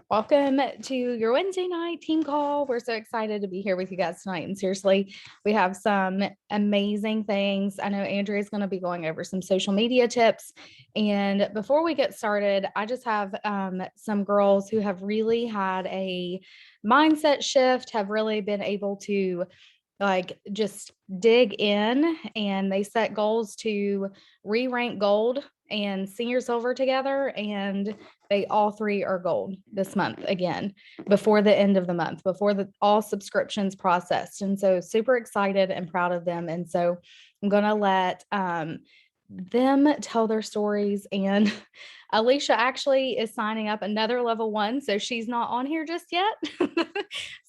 Welcome to your Wednesday night team call. We're so excited to be here with you guys tonight. And seriously, we have some amazing things. I know Andrea's going to be going over some social media tips. And before we get started, I just have some girls who have really had a mindset shift, have really been able to just dig in, and they set goals to re-rank gold and senior silver together, and they all three are gold this month again before the end of the month, before the all subscriptions processed. And so super excited and proud of them. And so I'm gonna let them tell their stories. And Alicia actually is signing up another level 1, so she's not on here just yet.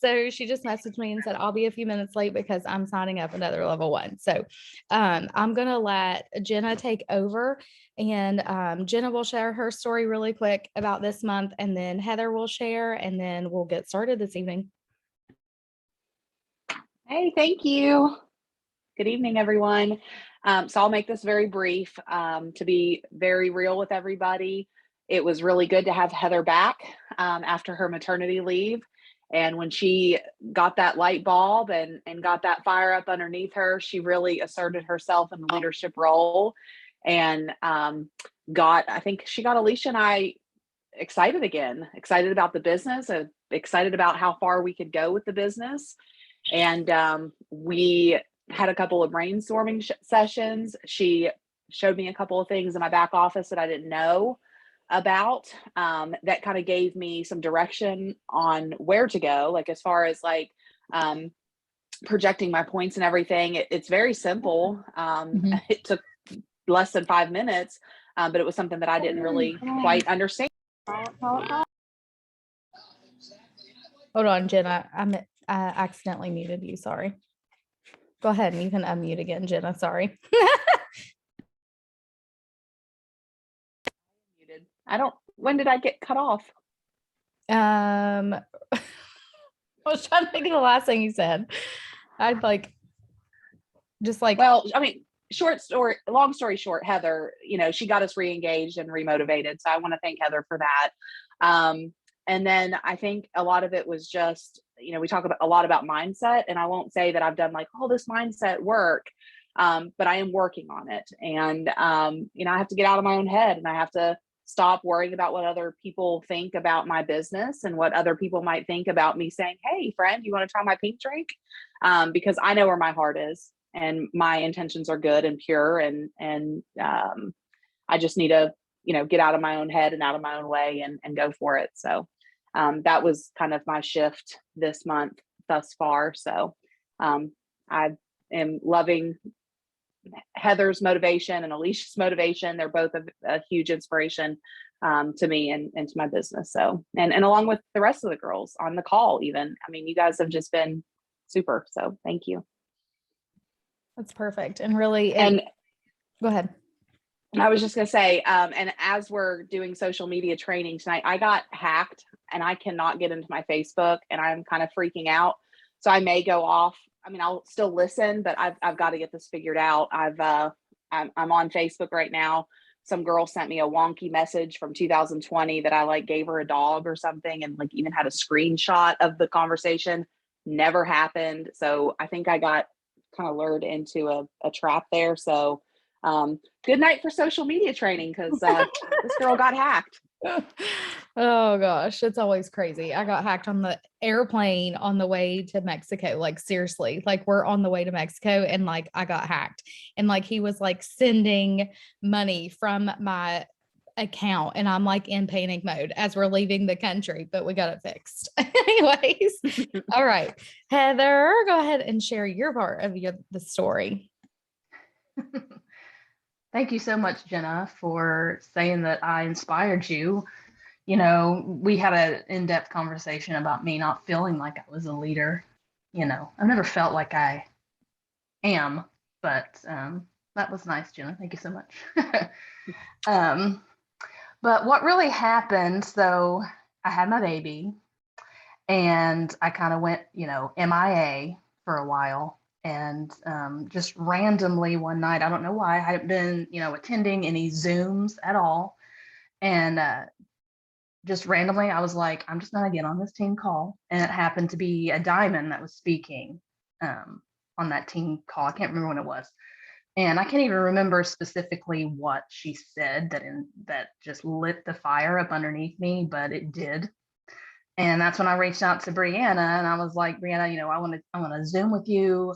So she just messaged me and said, I'll be a few minutes late because I'm signing up another level 1. So I'm going to let Jenna take over, and Jenna will share her story really quick about this month, and then Heather will share, and then we'll get started this evening. Hey, thank you. Good evening, everyone. So I'll make this very brief. To be very real with everybody, it was really good to have Heather back after her maternity leave. And when she got that light bulb and got that fire up underneath her, she really asserted herself in the leadership role, and I think she got Alicia and I excited again, excited about the business, excited about how far we could go with the business. And we had a couple of brainstorming sessions. She showed me a couple of things in my back office that I didn't know about, that kind of gave me some direction on where to go, like as far as projecting my points and everything. It's very simple. It took less than 5 minutes, but it was something that I didn't really quite understand. Hold on, Jenna. I accidentally muted you. Sorry. Go ahead and you can unmute again, Jenna. Sorry. When did I get cut off? I was trying to think of the last thing you said. I'd well, I mean, long story short, Heather, she got us re-engaged and remotivated. So I want to thank Heather for that. And then I think a lot of it was just, we talk a lot about mindset, and I won't say that I've done all this mindset work, but I am working on it. And, I have to get out of my own head, and I have to stop worrying about what other people think about my business and what other people might think about me saying, hey, friend, you want to try my pink drink? Because I know where my heart is, and my intentions are good and pure. And I just need to, get out of my own head and out of my own way and go for it. So that was kind of my shift this month thus far. So I am loving Heather's motivation and Alicia's motivation. They're both a huge inspiration to me and to my business. So, and along with the rest of the girls on the call, even, I mean, you guys have just been super. So thank you. That's perfect. And really, go ahead. I was just going to say, and as we're doing social media training tonight, I got hacked and I cannot get into my Facebook, and I'm kind of freaking out. So I may go off. I mean, I'll still listen, but I've got to get this figured out. I'm on Facebook right now. Some girl sent me a wonky message from 2020 that I gave her a dog or something, and even had a screenshot of the conversation. Never happened. So I think I got kind of lured into a trap there. So good night for social media training, because this girl got hacked. Oh gosh, it's always crazy. I got hacked on the airplane on the way to Mexico. Seriously, we're on the way to Mexico, and I got hacked, and he was sending money from my account, and I'm in panic mode as we're leaving the country, but we got it fixed. Anyways, all right, Heather, go ahead and share your part of the story. Thank you so much, Jenna, for saying that I inspired you. We had an in-depth conversation about me not feeling like I was a leader. I've never felt like I am, but that was nice, Jenna. Thank you so much. But what really happened, so I had my baby, and I kind of went, MIA for a while. And just randomly one night, I don't know why, I hadn't been, attending any Zooms at all. And just randomly, I was like, I'm just gonna get on this team call. And it happened to be a diamond that was speaking on that team call. I can't remember when it was. And I can't even remember specifically what she said that just lit the fire up underneath me, but it did. And that's when I reached out to Brianna and I was like, Brianna, I want to Zoom with you.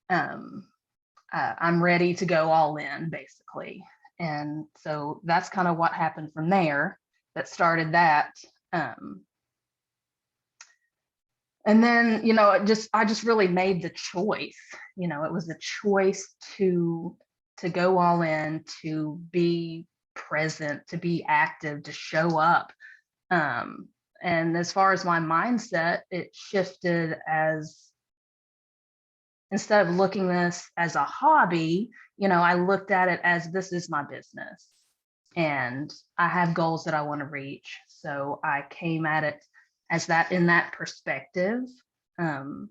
I'm ready to go all in, basically. And so that's kind of what happened from there that started that. And then, I just really made the choice. It was a choice to go all in, to be present, to be active, to show up. And as far as my mindset, it shifted as, instead of looking this as a hobby, I looked at it as, this is my business and I have goals that I want to reach. So I came at it as that, in that perspective. And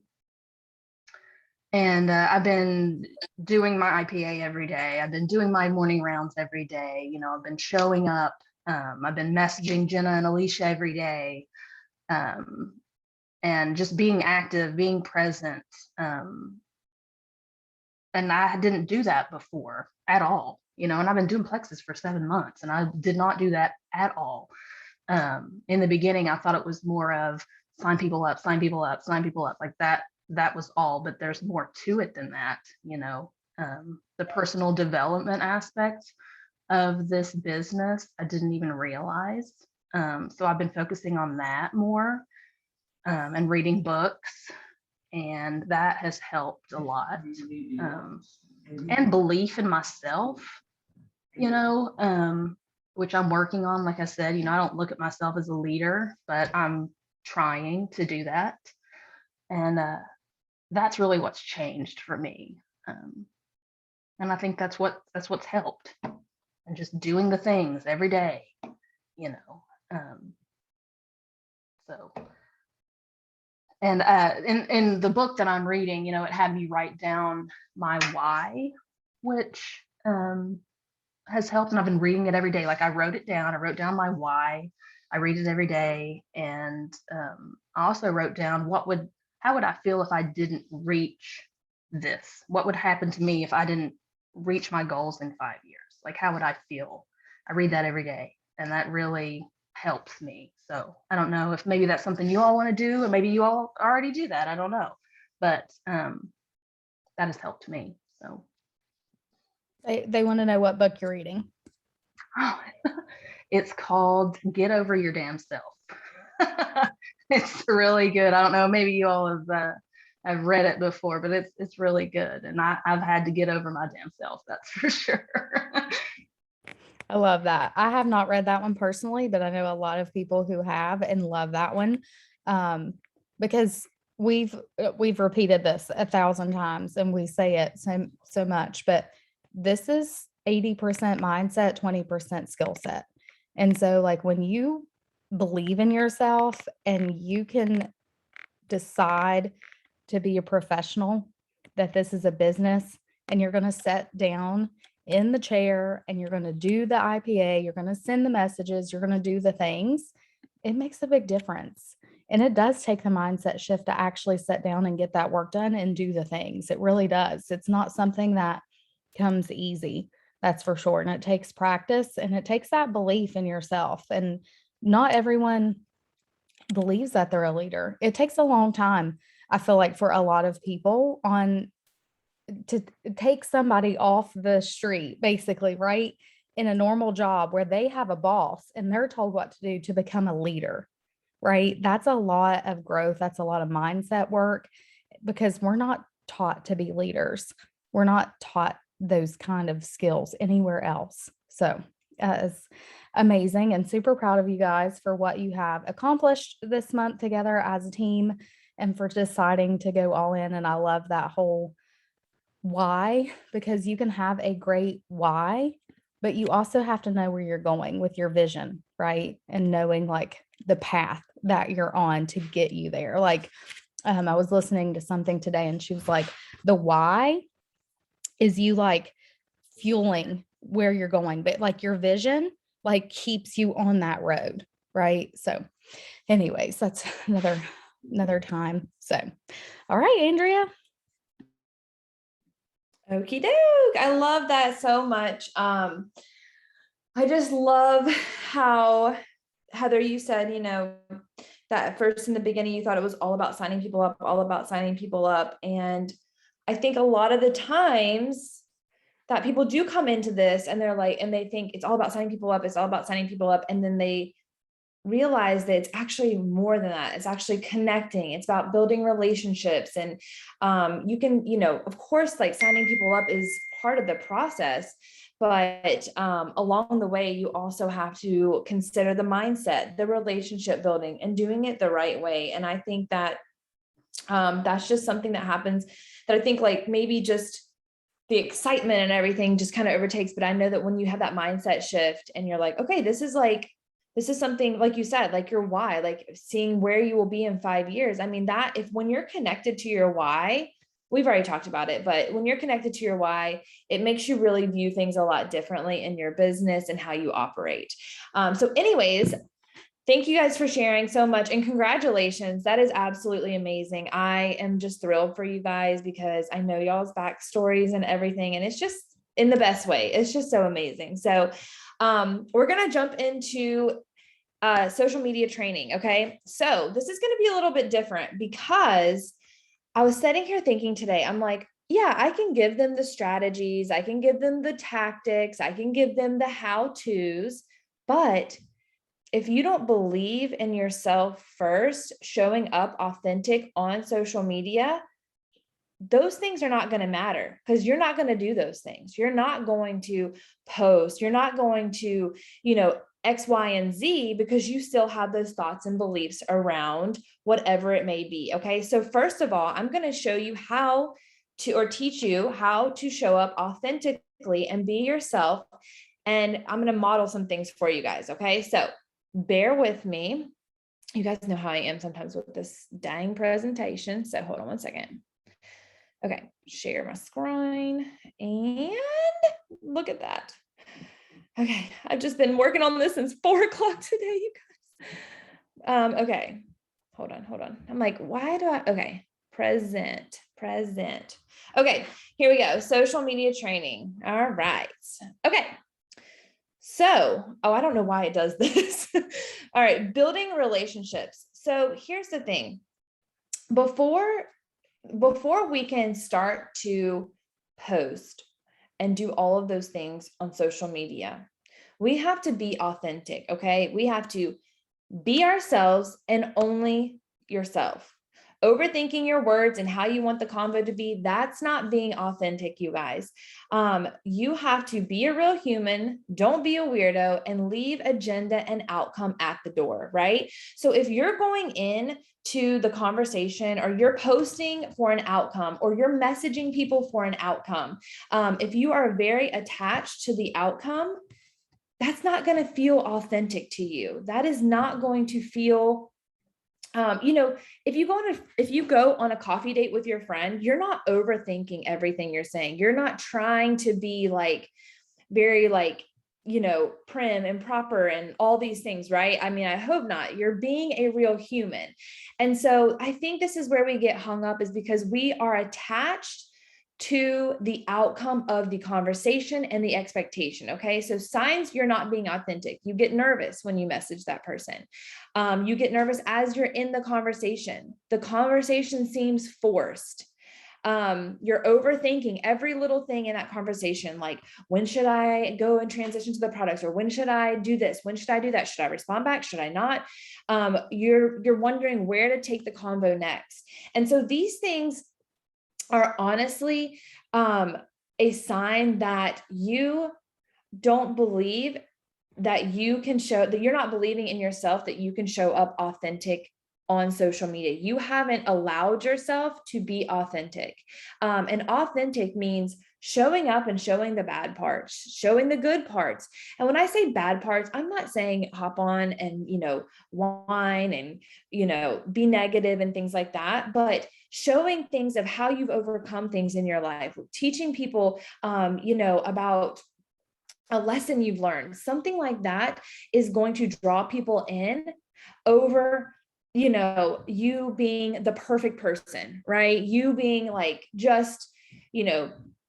I've been doing my IPA every day. I've been doing my morning rounds every day. I've been showing up. I've been messaging Jenna and Alicia every day. And just being active, being present. And I didn't do that before at all, and I've been doing Plexus for 7 months and I did not do that at all. In the beginning, I thought it was more of sign people up, sign people up, sign people up, like that was all, but there's more to it than that. The personal development aspect of this business, I didn't even realize. So I've been focusing on that more, and reading books, and that has helped a lot. And belief in myself, which I'm working on. Like I said, I don't look at myself as a leader, but I'm trying to do that. And that's really what's changed for me. And I think that's what's helped. And just doing the things every day, so. And in the book that I'm reading, it had me write down my why, which has helped. And I've been reading it every day. Like I wrote it down. I wrote down my why. I read it every day. And I also wrote down how would I feel if I didn't reach this? What would happen to me if I didn't reach my goals in 5 years? Like, how would I feel? I read that every day. And that really helps me. So I don't know if maybe that's something you all want to do, or maybe you all already do that. I don't know, but that has helped me. So they want to know what book you're reading. It's called Get Over Your Damn Self. It's really good. I don't know, maybe you all have read it before, but it's really good. And I've had to get over my damn self, that's for sure. I love that. I have not read that one personally, but I know a lot of people who have and love that one, because we've repeated this 1,000 times and we say it so much, but this is 80% mindset, 20% skill set. And so like when you believe in yourself and you can decide to be a professional, that this is a business, and you're going to sit down in the chair and you're going to do the IPA, you're going to send the messages, you're going to do the things, it makes a big difference. And it does take the mindset shift to actually sit down and get that work done and do the things. It really does. It's not something that comes easy, that's for sure. And it takes practice and it takes that belief in yourself. And not everyone believes that they're a leader. It takes a long time, I feel like, for a lot of people to take somebody off the street, basically, right? In a normal job where they have a boss and they're told what to do, to become a leader, right? That's a lot of growth. That's a lot of mindset work, because we're not taught to be leaders. We're not taught those kind of skills anywhere else. So it's amazing, and super proud of you guys for what you have accomplished this month together as a team and for deciding to go all in. And I love that whole why, because you can have a great why, but you also have to know where you're going with your vision, right? And knowing like the path that you're on to get you there. Like I was listening to something today and she was like, the why is you like fueling where you're going, but like your vision like keeps you on that road, right? So anyways, that's another time. So, all right, Andrea. Okie doke. I love that so much. I just love how, Heather, you said, that at first in the beginning, you thought it was all about signing people up, all about signing people up. And I think a lot of the times that people do come into this and they're like, and they think it's all about signing people up, it's all about signing people up. And then they realize that it's actually more than that. It's actually connecting. It's about building relationships. And you can, of course, like signing people up is part of the process. But along the way, you also have to consider the mindset, the relationship building, and doing it the right way. And I think that that's just something that happens that I think like maybe just the excitement and everything just kind of overtakes. But I know that when you have that mindset shift and you're like, okay, this is something, like you said, like your why, like seeing where you will be in 5 years. I mean, that when you're connected to your why, we've already talked about it, but when you're connected to your why, it makes you really view things a lot differently in your business and how you operate. So anyways, thank you guys for sharing so much, and congratulations. That is absolutely amazing. I am just thrilled for you guys because I know y'all's backstories and everything, and it's just in the best way. It's just so amazing. So we're going to jump into social media training. Okay. So this is going to be a little bit different because I was sitting here thinking today, I'm like, yeah, I can give them the strategies. I can give them the tactics. I can give them the how-tos, but if you don't believe in yourself first, showing up authentic on social media, those things are not going to matter because you're not going to do those things. You're not going to post. You're not going to, X, Y, and Z because you still have those thoughts and beliefs around whatever it may be. Okay. So first of all, I'm going to show you teach you how to show up authentically and be yourself. And I'm going to model some things for you guys. Okay. So bear with me. You guys know how I am sometimes with this dang presentation. So hold on one second. Okay, share my screen and look at that. Okay, I've just been working on this since 4 o'clock today, you guys. Okay, hold on. I'm like, okay, present. Okay, here we go. Social media training. All right. Okay. So, I don't know why it does this. All right, building relationships. So here's the thing. Before we can start to post and do all of those things on social media, we have to be authentic. Okay. We have to be ourselves and only yourself. Overthinking your words and how you want the convo to be, that's not being authentic, you guys. You have to be a real human, don't be a weirdo, and leave agenda and outcome at the door, right? So if you're going in to the conversation or you're posting for an outcome or you're messaging people for an outcome, if you are very attached to the outcome, that's not going to feel authentic to you. That is not going to feel, if you go on a coffee date with your friend, you're not overthinking everything you're saying. You're not trying to be like very prim and proper and all these things, right? I mean, I hope not. You're being a real human. And so I think this is where we get hung up, is because we are attached to the outcome of the conversation and the expectation. Okay. So signs you're not being authentic. You get nervous when you message that person. You get nervous as you're in the conversation. The conversation seems forced. You're overthinking every little thing in that conversation. Like, when should I go and transition to the products? Or when should I do this? When should I do that? Should I respond back? Should I not? You're wondering where to take the convo next. And so these things are honestly a sign that you don't believe that you can show, that you're not believing in yourself, that you can show up authentic on social media. You haven't allowed yourself to be authentic. And authentic means showing up and showing the bad parts, showing the good parts. And when I say bad parts, I'm not saying hop on and, whine and, be negative and things like that, but showing things of how you've overcome things in your life, teaching people, about a lesson you've learned, something like that is going to draw people in over, you being the perfect person, right? You being like just,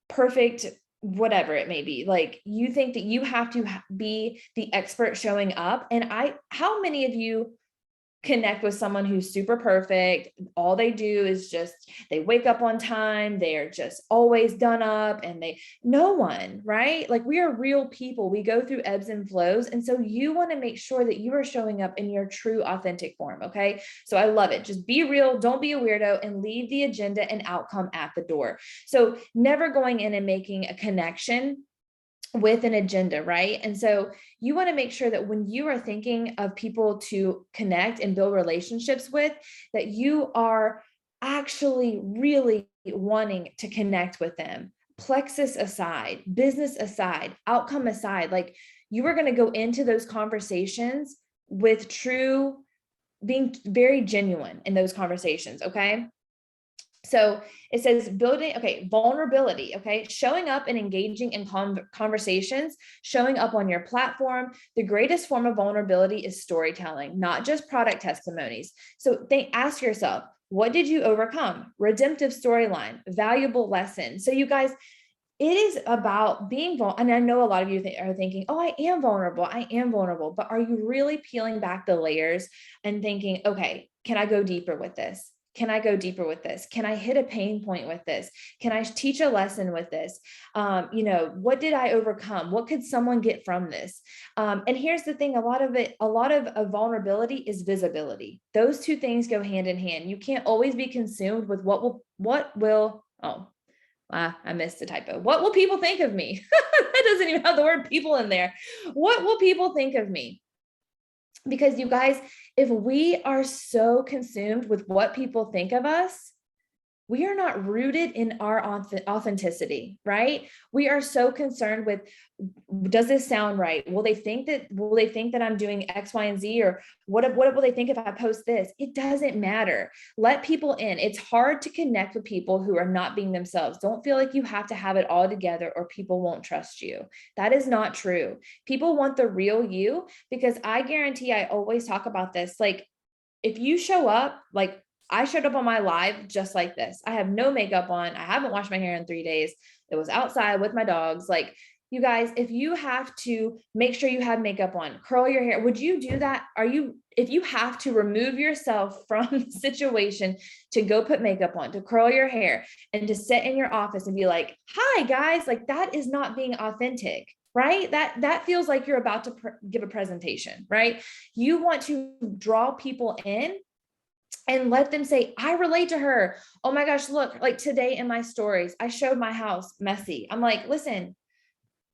perfect, whatever it may be. Like, you think that you have to be the expert showing up. And how many of you connect with someone who's super perfect? All they do is just, they wake up on time, they're just always done up, and no one, right? Like, we are real people, we go through ebbs and flows. And so you want to make sure that you are showing up in your true authentic form. Okay, so I love it. Just be real, don't be a weirdo, and leave the agenda and outcome at the door. So never going in and making a connection with an agenda, right? And so you want to make sure that when you are thinking of people to connect and build relationships with, that you are actually really wanting to connect with them. Plexus aside, business aside, outcome aside, like, you are going to go into those conversations with being very genuine in those conversations. Okay. So it says building, okay, vulnerability, okay, showing up and engaging in conversations, showing up on your platform. The greatest form of vulnerability is storytelling, not just product testimonies. So ask yourself, what did you overcome? Redemptive storyline, valuable lesson. So you guys, it is about being vulnerable. And I know a lot of you are thinking, oh, I am vulnerable. But are you really peeling back the layers and thinking, okay, can I go deeper with this? Can I go deeper with this? Can I hit a pain point with this? Can I teach a lesson with this? What did I overcome? What could someone get from this? And here's the thing, a lot of vulnerability is visibility. Those two things go hand in hand. You can't always be consumed with I missed a typo. What will people think of me? That doesn't even have the word people in there. What will people think of me? Because you guys, if we are so consumed with what people think of us, we are not rooted in our authenticity, right? We are so concerned with, does this sound right? Will they think that I'm doing X, Y, and Z? Or what will they think if I post this? It doesn't matter. Let people in. It's hard to connect with people who are not being themselves. Don't feel like you have to have it all together or people won't trust you. That is not true. People want the real you, because I guarantee, I always talk about this. Like, if you show up, like, I showed up on my live just like this. I have no makeup on. I haven't washed my hair in 3 days. It was outside with my dogs. Like, you guys, if you have to make sure you have makeup on, curl your hair, would you do that? If you have to remove yourself from the situation to go put makeup on, to curl your hair, and to sit in your office and be like, hi guys, like, that is not being authentic, right? That feels like you're about to give a presentation, right? You want to draw people in and let them say, I relate to her. Oh my gosh, look, like today in my stories, I showed my house messy. I'm like, listen,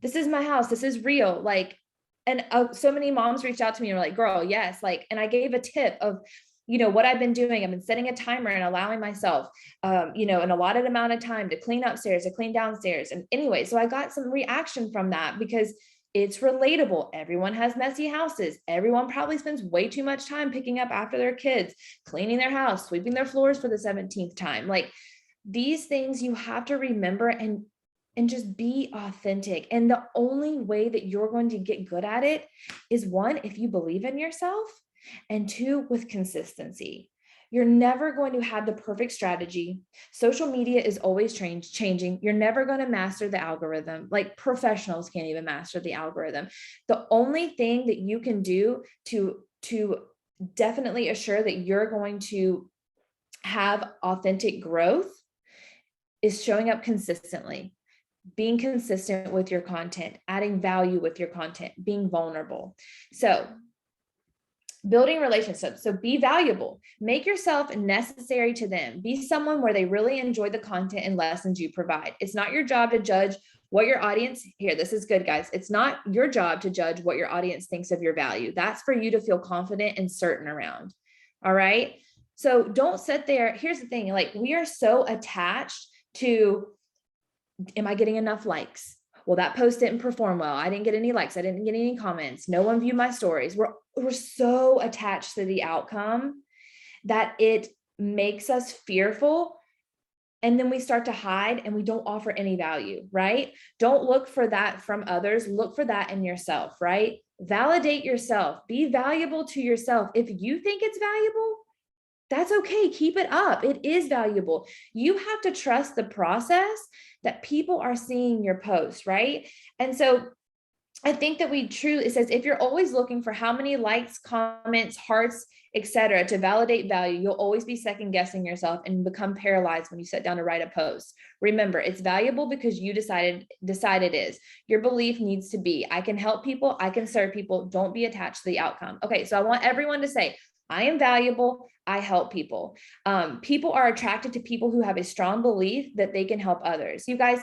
this is my house. This is real. Like, and so many moms reached out to me and were like, girl, yes. Like, and I gave a tip of, what I've been doing. I've been setting a timer and allowing myself, an allotted amount of time to clean upstairs, to clean downstairs. And anyway, so I got some reaction from that, because it's relatable. Everyone has messy houses. Everyone probably spends way too much time picking up after their kids, cleaning their house, sweeping their floors for the 17th time. Like, these things you have to remember and just be authentic. And the only way that you're going to get good at it is, one, if you believe in yourself, and two, with consistency. You're never going to have the perfect strategy. Social media is always changing. You're never going to master the algorithm. Like, professionals can't even master the algorithm. The only thing that you can do to definitely assure that you're going to have authentic growth is showing up consistently, being consistent with your content, adding value with your content, being vulnerable. So, building relationships. So be valuable, make yourself necessary to them, be someone where they really enjoy the content and lessons you provide. It's not your job to judge what your audience, here, this is good, guys. It's not your job to judge what your audience thinks of your value. That's for you to feel confident and certain around. All right. So don't sit there. Here's the thing, like, we are so attached to, am I getting enough likes? Well, that post didn't perform well. I didn't get any likes. I didn't get any comments. No one viewed my stories. We're so attached to the outcome that it makes us fearful and then we start to hide and we don't offer any value, right? Don't look for that from others. Look for that in yourself, right? Validate yourself. Be valuable to yourself. If you think it's valuable, that's okay. Keep it up. It is valuable. You have to trust the process that people are seeing your post, right? And so I think that we truly, it says, if you're always looking for how many likes, comments, hearts, etc., to validate value, you'll always be second guessing yourself and become paralyzed when you sit down to write a post. Remember, it's valuable because you decide it is. Your belief needs to be, I can help people, I can serve people. Don't be attached to the outcome. Okay, so I want everyone to say, I am valuable. I help people. People are attracted to people who have a strong belief that they can help others. You guys,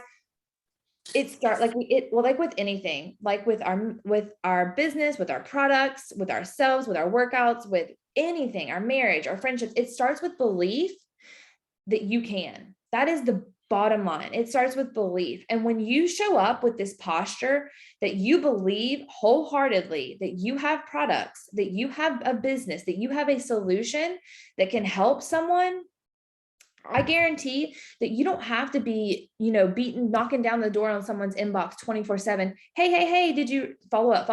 like with anything, like with our business, with our products, with ourselves, with our workouts, with anything, our marriage, our friendships, it starts with belief that you can. That is the bottom line. It starts with belief. And when you show up with this posture that you believe wholeheartedly that you have products, that you have a business, that you have a solution that can help someone, I guarantee that you don't have to be, knocking down the door on someone's inbox 24/7. Hey, did you follow up,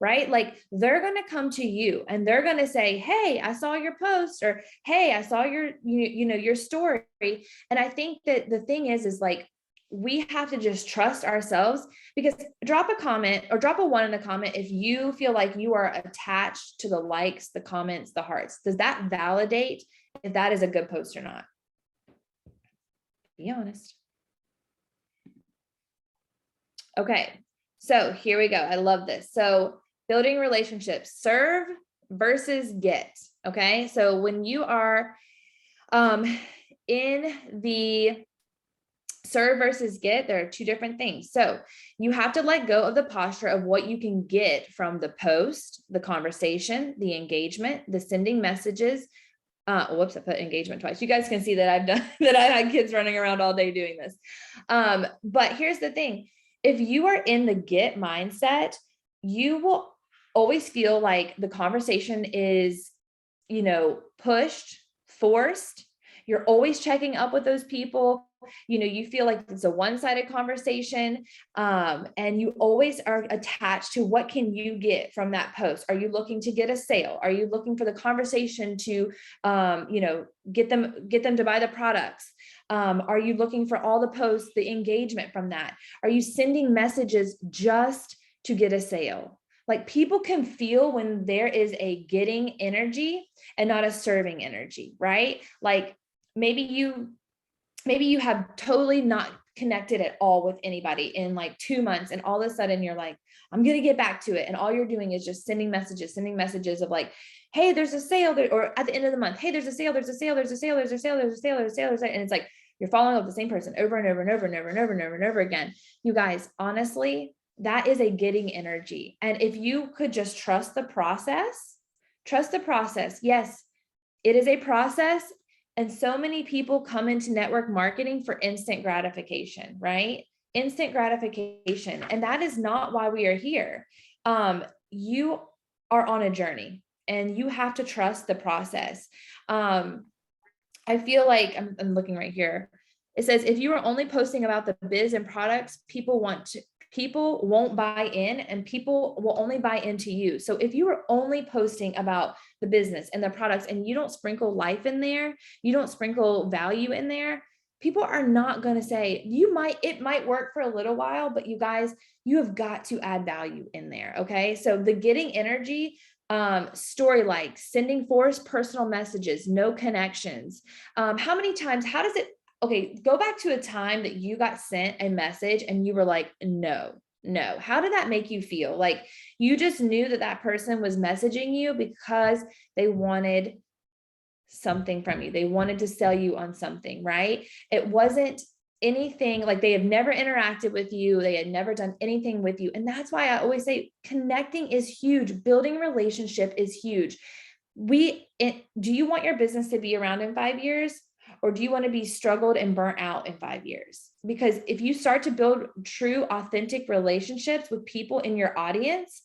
right? Like, they're going to come to you and they're going to say, hey, I saw your post, or, hey, I saw your, your story. And I think that the thing is like, we have to just trust ourselves, because drop a comment or drop a 1 in the comment if you feel like you are attached to the likes, the comments, the hearts. Does that validate if that is a good post or not? Be honest. Okay, so here we go. I love this. So building relationships, serve versus get. Okay, so when you are in the serve versus get, there are two different things. So you have to let go of the posture of what you can get from the post, the conversation, the engagement, the sending messages. Whoops, I put engagement twice. You guys can see that I've done that. I had kids running around all day doing this. But here's the thing. If you are in the get mindset, you will always feel like the conversation is, pushed, forced. You're always checking up with those people. You feel like it's a one-sided conversation, and you always are attached to what can you get from that post. Are you looking to get a sale? Are you looking for the conversation to, get them to buy the products? Are you looking for all the posts, the engagement from that? Are you sending messages just to get a sale? Like, people can feel when there is a getting energy and not a serving energy, right? Like, maybe you have totally not connected at all with anybody in like 2 months, and all of a sudden you're like, I'm going to get back to it. And all you're doing is just sending messages of like, hey, there's a sale there, or at the end of the month, hey, there's a sale. And it's like, you're following up the same person over and over and over and over and over and over and over again. You guys, honestly, that is a getting energy. And if you could just trust the process. Yes, it is a process. And so many people come into network marketing for instant gratification, right? Instant gratification. And that is not why we are here. You are on a journey and you have to trust the process. I feel like I'm looking right here. It says, if you are only posting about the biz and products, people won't buy in, and people will only buy into you. So if you are only posting about the business and the products and you don't sprinkle life in there, you don't sprinkle value in there, people are not going to say, it might work for a little while, but you guys, you have got to add value in there. Okay. So the getting energy, story likes, sending forced personal messages, no connections. How many times, okay, go back to a time that you got sent a message and you were like, no. How did that make you feel? Like, you just knew that person was messaging you because they wanted something from you. They wanted to sell you on something, right? It wasn't anything like they have never interacted with you. They had never done anything with you. And that's why I always say connecting is huge. Building relationship is huge. Do you want your business to be around in 5 years? Or do you want to be struggled and burnt out in 5 years? Because if you start to build true, authentic relationships with people in your audience,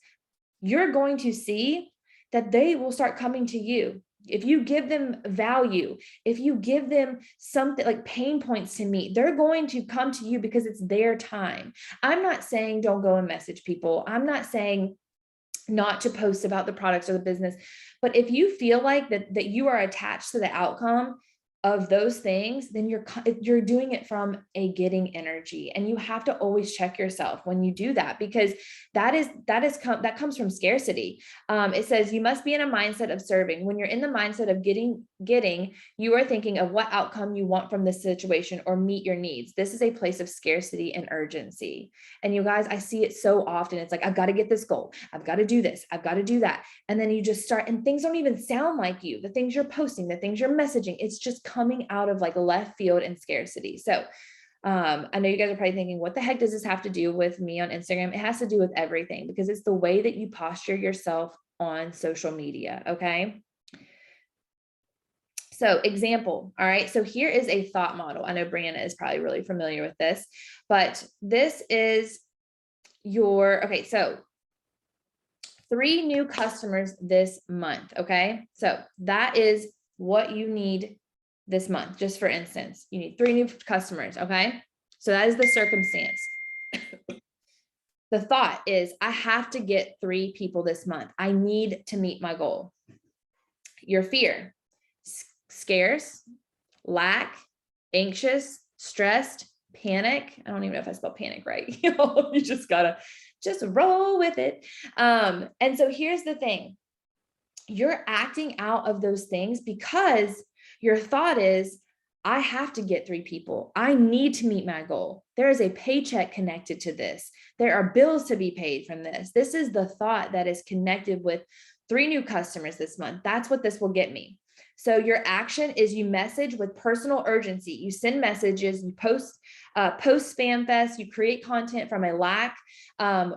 you're going to see that they will start coming to you. if you give them value, if you give them something like pain points to meet, they're going to come to you because it's their time. I'm not saying don't go and message people. I'm not saying not to post about the products or the business, but if you feel like that you are attached to the outcome of those things, then you're doing it from a getting energy, and you have to always check yourself when you do that, because that comes from scarcity. It says you must be in a mindset of serving. When you're in the mindset of getting, you are thinking of what outcome you want from this situation or meet your needs. This is a place of scarcity and urgency. And you guys, I see it so often. It's like, I've got to get this goal. I've got to do this. I've got to do that. And then you just start, and things don't even sound like you. The things you're posting, the things you're messaging, it's just coming out of like left field and scarcity. So I know you guys are probably thinking, what the heck does this have to do with me on Instagram? It has to do with everything, because it's the way that you posture yourself on social media. Okay. So example, all right. So here is a thought model. I know Brianna is probably really familiar with this, but this is okay. So 3 new customers this month. Okay. So that is what you need this month. Just for instance, you need 3 new customers. Okay. So that is the circumstance. The thought is, I have to get 3 people this month. I need to meet my goal. Your fear, scarce, lack, anxious, stressed, panic. I don't even know if I spelled panic right. You just gotta roll with it. And so here's the thing. You're acting out of those things because your thought is, I have to get 3 people. I need to meet my goal. There is a paycheck connected to this. There are bills to be paid from this. This is the thought that is connected with 3 new customers this month. That's what this will get me. So your action is you message with personal urgency. You send messages, you post spam fest, you create content from a lack.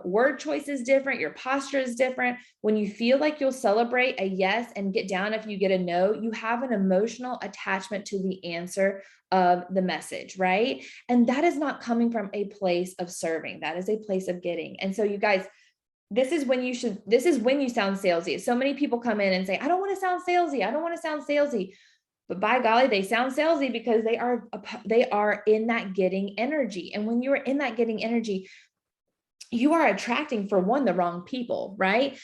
Word choice is different. Your posture is different. When you feel like you'll celebrate a yes and get down if you get a no, you have an emotional attachment to the answer of the message, right? And that is not coming from a place of serving. That is a place of getting. And so you guys, this is when you sound salesy. So many people come in and say, I don't want to sound salesy. I don't want to sound salesy. But by golly, they sound salesy because they are in that getting energy. And when you're in that getting energy, you are attracting, for one, the wrong people, right?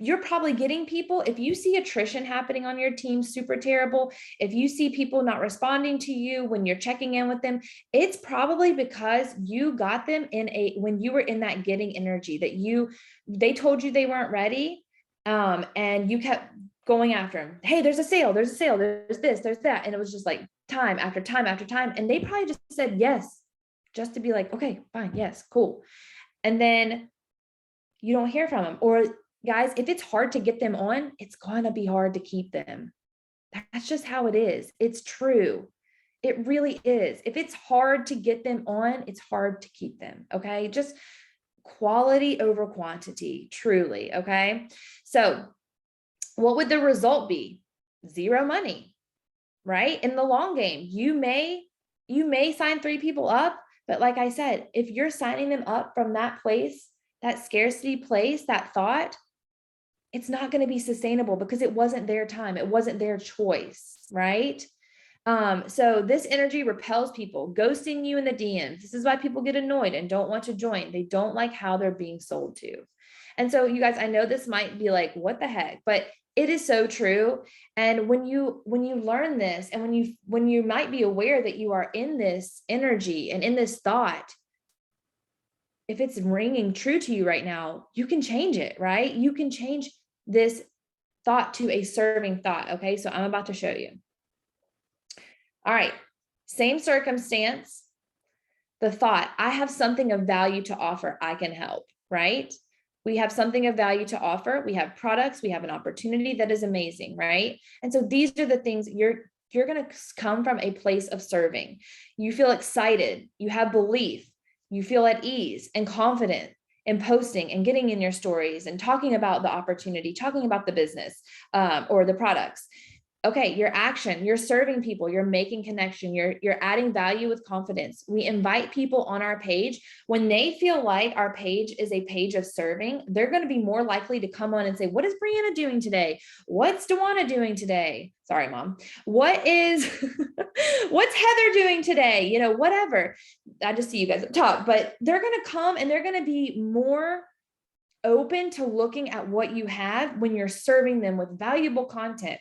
You're probably getting people. If you see attrition happening on your team, super terrible. If you see people not responding to you when you're checking in with them, it's probably because you got them when you were in that getting energy, that they told you they weren't ready. And you kept going after them. Hey, there's a sale, there's this, there's that. And it was just like time after time after time. And they probably just said yes, just to be like, okay, fine. Yes, cool. And then you don't hear from them. Or guys, if it's hard to get them on, it's going to be hard to keep them. That's just how it is. It's true. It really is. If it's hard to get them on, it's hard to keep them. Okay. Just quality over quantity, truly. Okay. So what would the result be? 0 money, right? In the long game, you may sign 3 people up, but like I said, if you're signing them up from that place, that scarcity place, that thought, it's not going to be sustainable because it wasn't their time. It wasn't their choice, right? So this energy repels people, ghosting you in the DMs. This is why people get annoyed and don't want to join. They don't like how they're being sold to. And so you guys, I know this might be like, what the heck, but it is so true. And when you learn this, and when you might be aware that you are in this energy and in this thought, if it's ringing true to you right now, you can change it, right? You can change this thought to a serving thought. Okay. So I'm about to show you. All right. Same circumstance. The thought, I have something of value to offer. I can help, right? We have something of value to offer. We have products. We have an opportunity that is amazing, right? And so these are the things you're going to come from a place of serving. You feel excited. You have belief. You feel at ease and confident in posting and getting in your stories and talking about the opportunity, talking about the business or the products. Okay, your action, you're serving people, you're making connection, you're adding value with confidence. We invite people on our page. When they feel like our page is a page of serving, they're going to be more likely to come on and say, what is Brianna doing today? What's Dewana doing today? Sorry, Mom. What's Heather doing today? You know, whatever. I just see you guys up top, but they're going to come and they're going to be more open to looking at what you have when you're serving them with valuable content.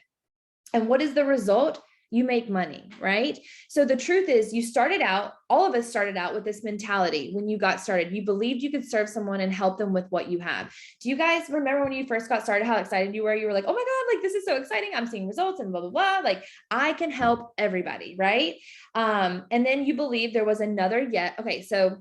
And what is the result? You make money, right? So the truth is, you started out, all of us started out with this mentality when you got started. You believed you could serve someone and help them with what you have. Do you guys remember when you first got started, how excited you were? You were like, oh my God, like this is so exciting. I'm seeing results and blah, blah, blah. Like I can help everybody, right? And then you believe there was another yet. Okay, so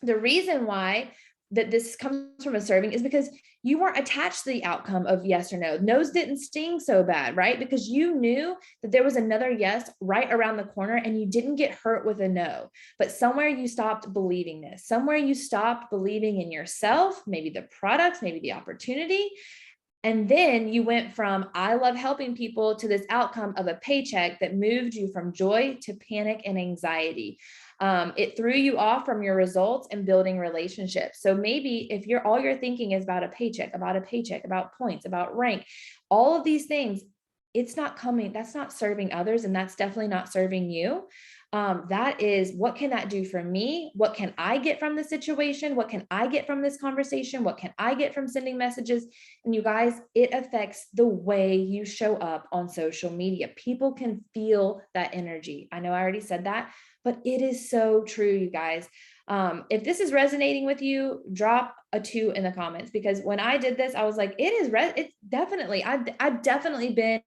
the reason why that this comes from a serving is because you weren't attached to the outcome of yes or no. No's didn't sting so bad, right? Because you knew that there was another yes right around the corner and you didn't get hurt with a no. But somewhere you stopped believing this. Somewhere you stopped believing in yourself, maybe the products, maybe the opportunity. And then you went from, I love helping people, to this outcome of a paycheck that moved you from joy to panic and anxiety. It threw you off from your results and building relationships. So maybe if all you're thinking is about a paycheck, about points, about rank, all of these things, it's not coming. That's not serving others. And that's definitely not serving you. That is, what can that do for me? What can I get from the situation? What can I get from this conversation? What can I get from sending messages? And you guys, it affects the way you show up on social media. People can feel that energy. I know I already said that, but it is so true, you guys. If this is resonating with you, drop a 2 in the comments, because when I did this, I was like, it's definitely, I've definitely been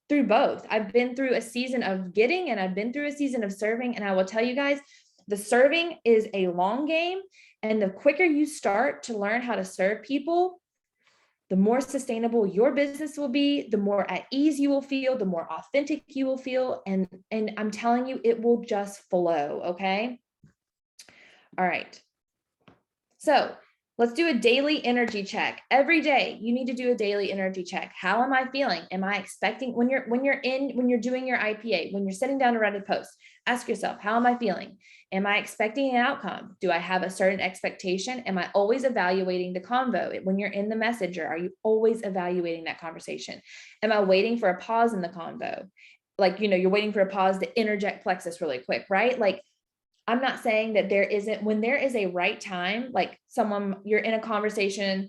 through both. I've been through a season of getting, and I've been through a season of serving. And I will tell you guys, the serving is a long game. And the quicker you start to learn how to serve people, the more sustainable your business will be, the more at ease you will feel, the more authentic you will feel. And I'm telling you, it will just flow. Okay. All right. So let's do a daily energy check. Every day, you need to do a daily energy check. How am I feeling? Am I expecting, when you're doing your IPA, when you're sitting down to write a post, ask yourself, how am I feeling? Am I expecting an outcome? Do I have a certain expectation? Am I always evaluating the convo? When you're in the messenger, are you always evaluating that conversation? Am I waiting for a pause in the convo? Like, you're waiting for a pause to interject plexus really quick, right? Like, I'm not saying that there isn't, when there is a right time, like you're in a conversation,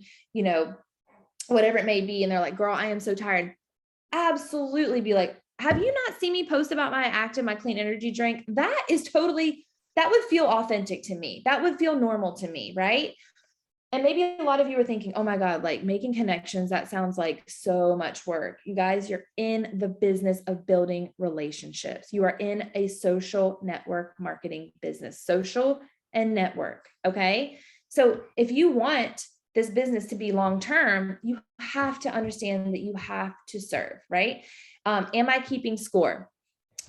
whatever it may be, and they're like, girl, I am so tired. Absolutely be like, have you not seen me post about my active, my clean energy drink? That would feel authentic to me. That would feel normal to me, right? And maybe a lot of you are thinking, oh my God, like making connections, that sounds like so much work. You guys, you're in the business of building relationships. You are in a social network marketing business, social and network. Okay. So if you want this business to be long-term, you have to understand that you have to serve, right? Am I keeping score?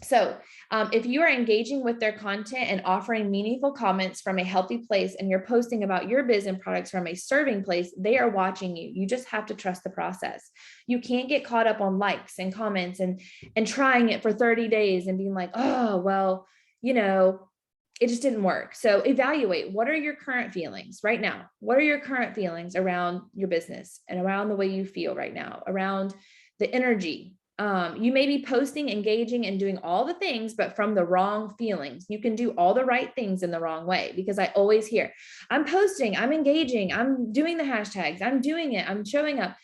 So if you are engaging with their content and offering meaningful comments from a healthy place, and you're posting about your business and products from a serving place, they are watching you. You just have to trust the process. You can't get caught up on likes and comments and trying it for 30 days and being like, oh, well, it just didn't work. So evaluate, what are your current feelings right now? What are your current feelings around your business and around the way you feel right now, around the energy? You may be posting, engaging, and doing all the things, but from the wrong feelings. You can do all the right things in the wrong way, because I always hear, I'm posting, I'm engaging, I'm doing the hashtags, I'm doing it, I'm showing up.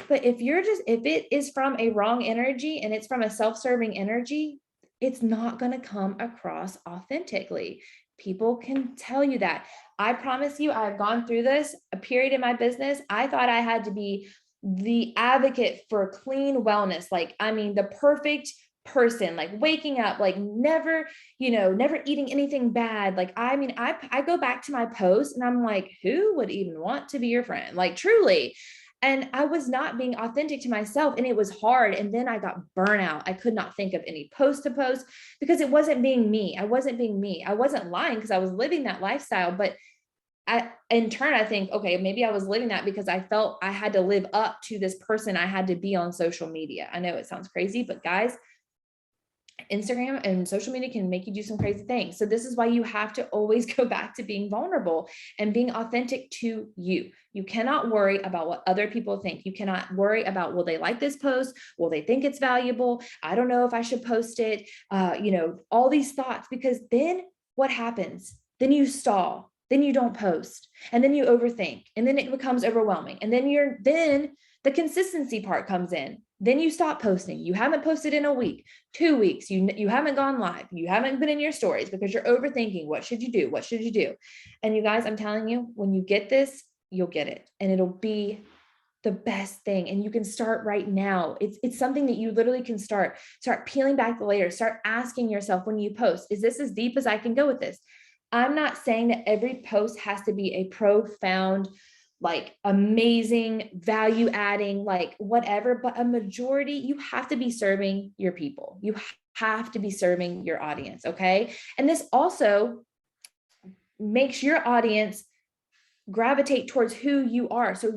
But if it is from a wrong energy and it's from a self-serving energy, it's not going to come across authentically. People can tell you that. I promise you, I've gone through this, a period in my business. I thought I had to be the advocate for clean wellness. Like, I mean, the perfect person, like waking up, like never eating anything bad. Like, I mean, I go back to my post and I'm like, who would even want to be your friend? Like, truly. And I was not being authentic to myself, and it was hard. And then I got burnout. I could not think of any post to post because it wasn't being me. I wasn't being me. I wasn't lying because I was living that lifestyle, but in turn, I think, okay, maybe I was living that because I felt I had to live up to this person I had to be on social media. I know it sounds crazy, but guys, Instagram and social media can make you do some crazy things. So this is why you have to always go back to being vulnerable and being authentic to you. You cannot worry about what other people think. You cannot worry about, will they like this post? Will they think it's valuable? I don't know if I should post it. All these thoughts, because then what happens? Then you stall, then you don't post, and then you overthink, and then it becomes overwhelming. And then the consistency part comes in. Then you stop posting. You haven't posted in a week, 2 weeks. You haven't gone live. You haven't been in your stories because you're overthinking. What should you do? What should you do? And you guys, I'm telling you, when you get this, you'll get it. And it'll be the best thing. And you can start right now. It's something that you literally can start peeling back the layers, start asking yourself when you post, is this as deep as I can go with this? I'm not saying that every post has to be a profound, like amazing, value adding, like whatever, but a majority, you have to be serving your people. You have to be serving your audience. Okay. And this also makes your audience gravitate towards who you are. So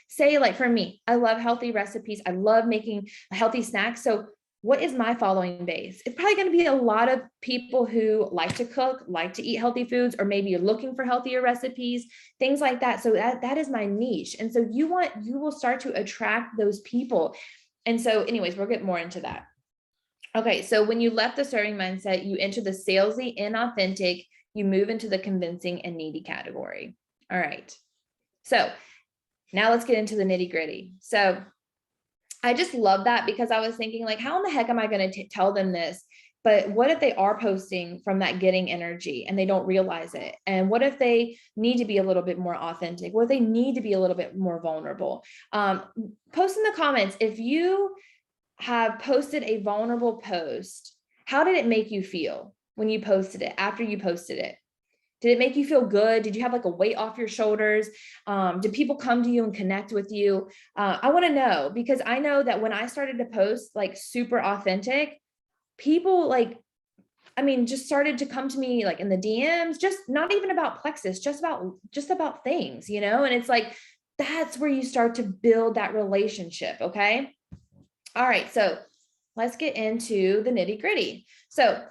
say like for me, I love healthy recipes. I love making healthy snacks. So what is my following base? It's probably going to be a lot of people who like to cook, like to eat healthy foods, or maybe you're looking for healthier recipes, things like that. So that is my niche. And so you will start to attract those people. And so anyways, we'll get more into that. Okay. So when you left the serving mindset, you enter the salesy, inauthentic, you move into the convincing and needy category. All right. So now let's get into the nitty gritty. So I just love that because I was thinking like, how in the heck am I going to tell them this? But what if they are posting from that getting energy and they don't realize it? And what if they need to be a little bit more authentic? What if they need to be a little bit more vulnerable? Post in the comments, if you have posted a vulnerable post, how did it make you feel when you posted it, after you posted it? Did it make you feel good? Did you have like a weight off your shoulders? Did people come to you and connect with you? I want to know, because I know that when I started to post like super authentic, people just started to come to me like in the DMs, just not even about Plexus, just about things, and it's like, that's where you start to build that relationship. Okay. All right. So let's get into the nitty gritty. So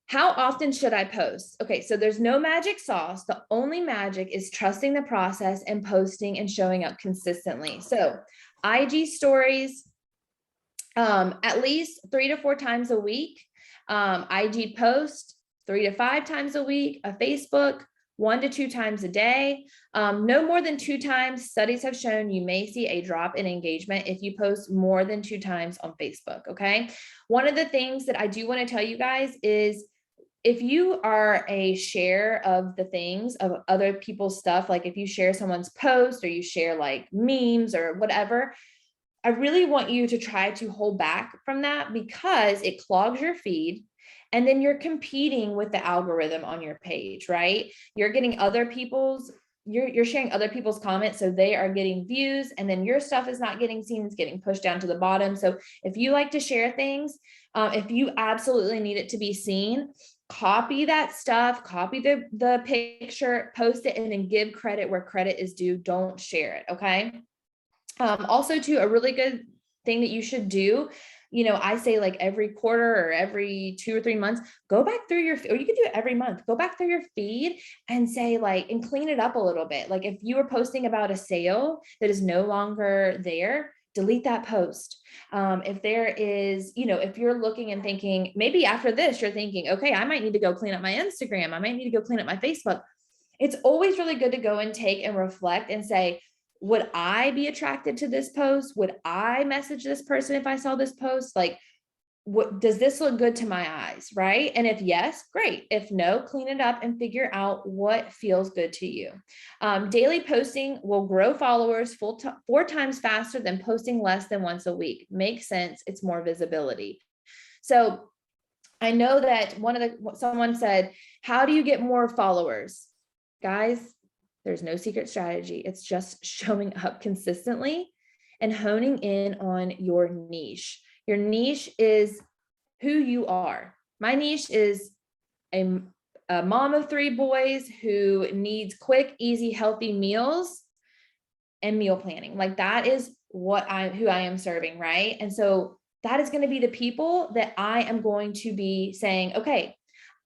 how often should I post? Okay, so there's no magic sauce. The only magic is trusting the process and posting and showing up consistently. So IG stories, at least 3 to 4 times a week. IG post 3 to 5 times a week. A Facebook 1 to 2 times a day. No more than 2 times. Studies have shown you may see a drop in engagement if you post more than 2 times on Facebook. Okay. One of the things that I do want to tell you guys is, if you are a share of the things of other people's stuff, like if you share someone's post or you share like memes or whatever, I really want you to try to hold back from that, because it clogs your feed. And then you're competing with the algorithm on your page, right? You're getting you're sharing other people's comments. So they are getting views, and then your stuff is not getting seen. It's getting pushed down to the bottom. So if you like to share things, if you absolutely need it to be seen, copy that stuff, copy the picture, post it, and then give credit where credit is due. Don't share it. Okay. Also too, a really good thing that you should do, I say like every quarter or every 2 or 3 months, go back through or you can do it every month, go back through your feed and say and clean it up a little bit. Like if you were posting about a sale that is no longer there, delete that post. If there is, if you're looking and thinking, maybe after this, you're thinking, okay, I might need to go clean up my Instagram. I might need to go clean up my Facebook. It's always really good to go and take and reflect and say, would I be attracted to this post? Would I message this person if I saw this post? Like, what does this look good to my eyes? Right. And if yes, great. If no, clean it up and figure out what feels good to you. Daily posting will grow followers 4 times faster than posting less than once a week. Makes sense. It's more visibility. So I know that someone said, how do you get more followers? Guys, there's no secret strategy. It's just showing up consistently and honing in on your niche. Your niche is who you are. My niche is a a mom of 3 boys who needs quick, easy, healthy meals and meal planning. Like that is who I am serving, right? And so that is going to be the people that I am going to be saying, okay,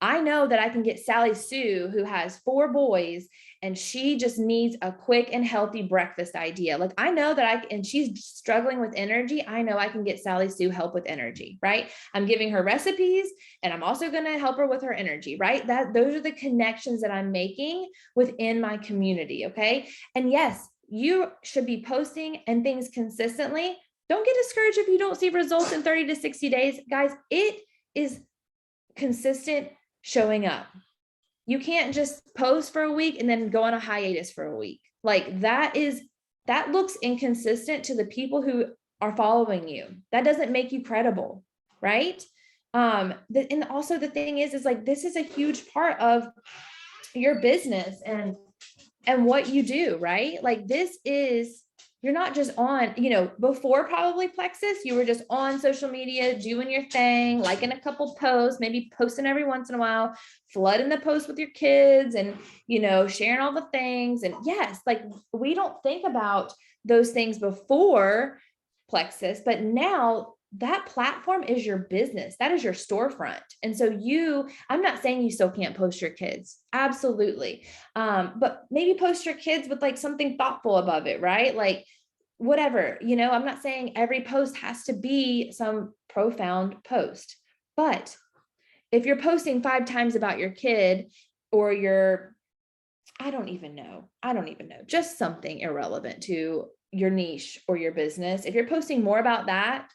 I know that I can get Sally Sue, who has 4 boys, and she just needs a quick and healthy breakfast idea. Like I know that and she's struggling with energy. I know I can get Sally Sue help with energy, right? I'm giving her recipes and I'm also going to help her with her energy, right? Those are the connections that I'm making within my community. Okay. And yes, you should be posting and things consistently. Don't get discouraged if you don't see results in 30 to 60 days. Guys, it is consistent showing up. You can't just post for a week and then go on a hiatus for a week. Like that looks inconsistent to the people who are following you. That doesn't make you credible, right? And also the thing is like, this is a huge part of your business and what you do, right? Like you're not just on, before probably Plexus, you were just on social media, doing your thing, liking a couple posts, maybe posting every once in a while, flooding the post with your kids and, sharing all the things. And yes, like we don't think about those things before Plexus, but now that platform is your business. That is your storefront. And so I'm not saying you still can't post your kids. Absolutely. But maybe post your kids with like something thoughtful above it, right? Like whatever, I'm not saying every post has to be some profound post, but if you're posting 5 times about your kid or I don't even know, just something irrelevant to your niche or your business. If you're posting more about that,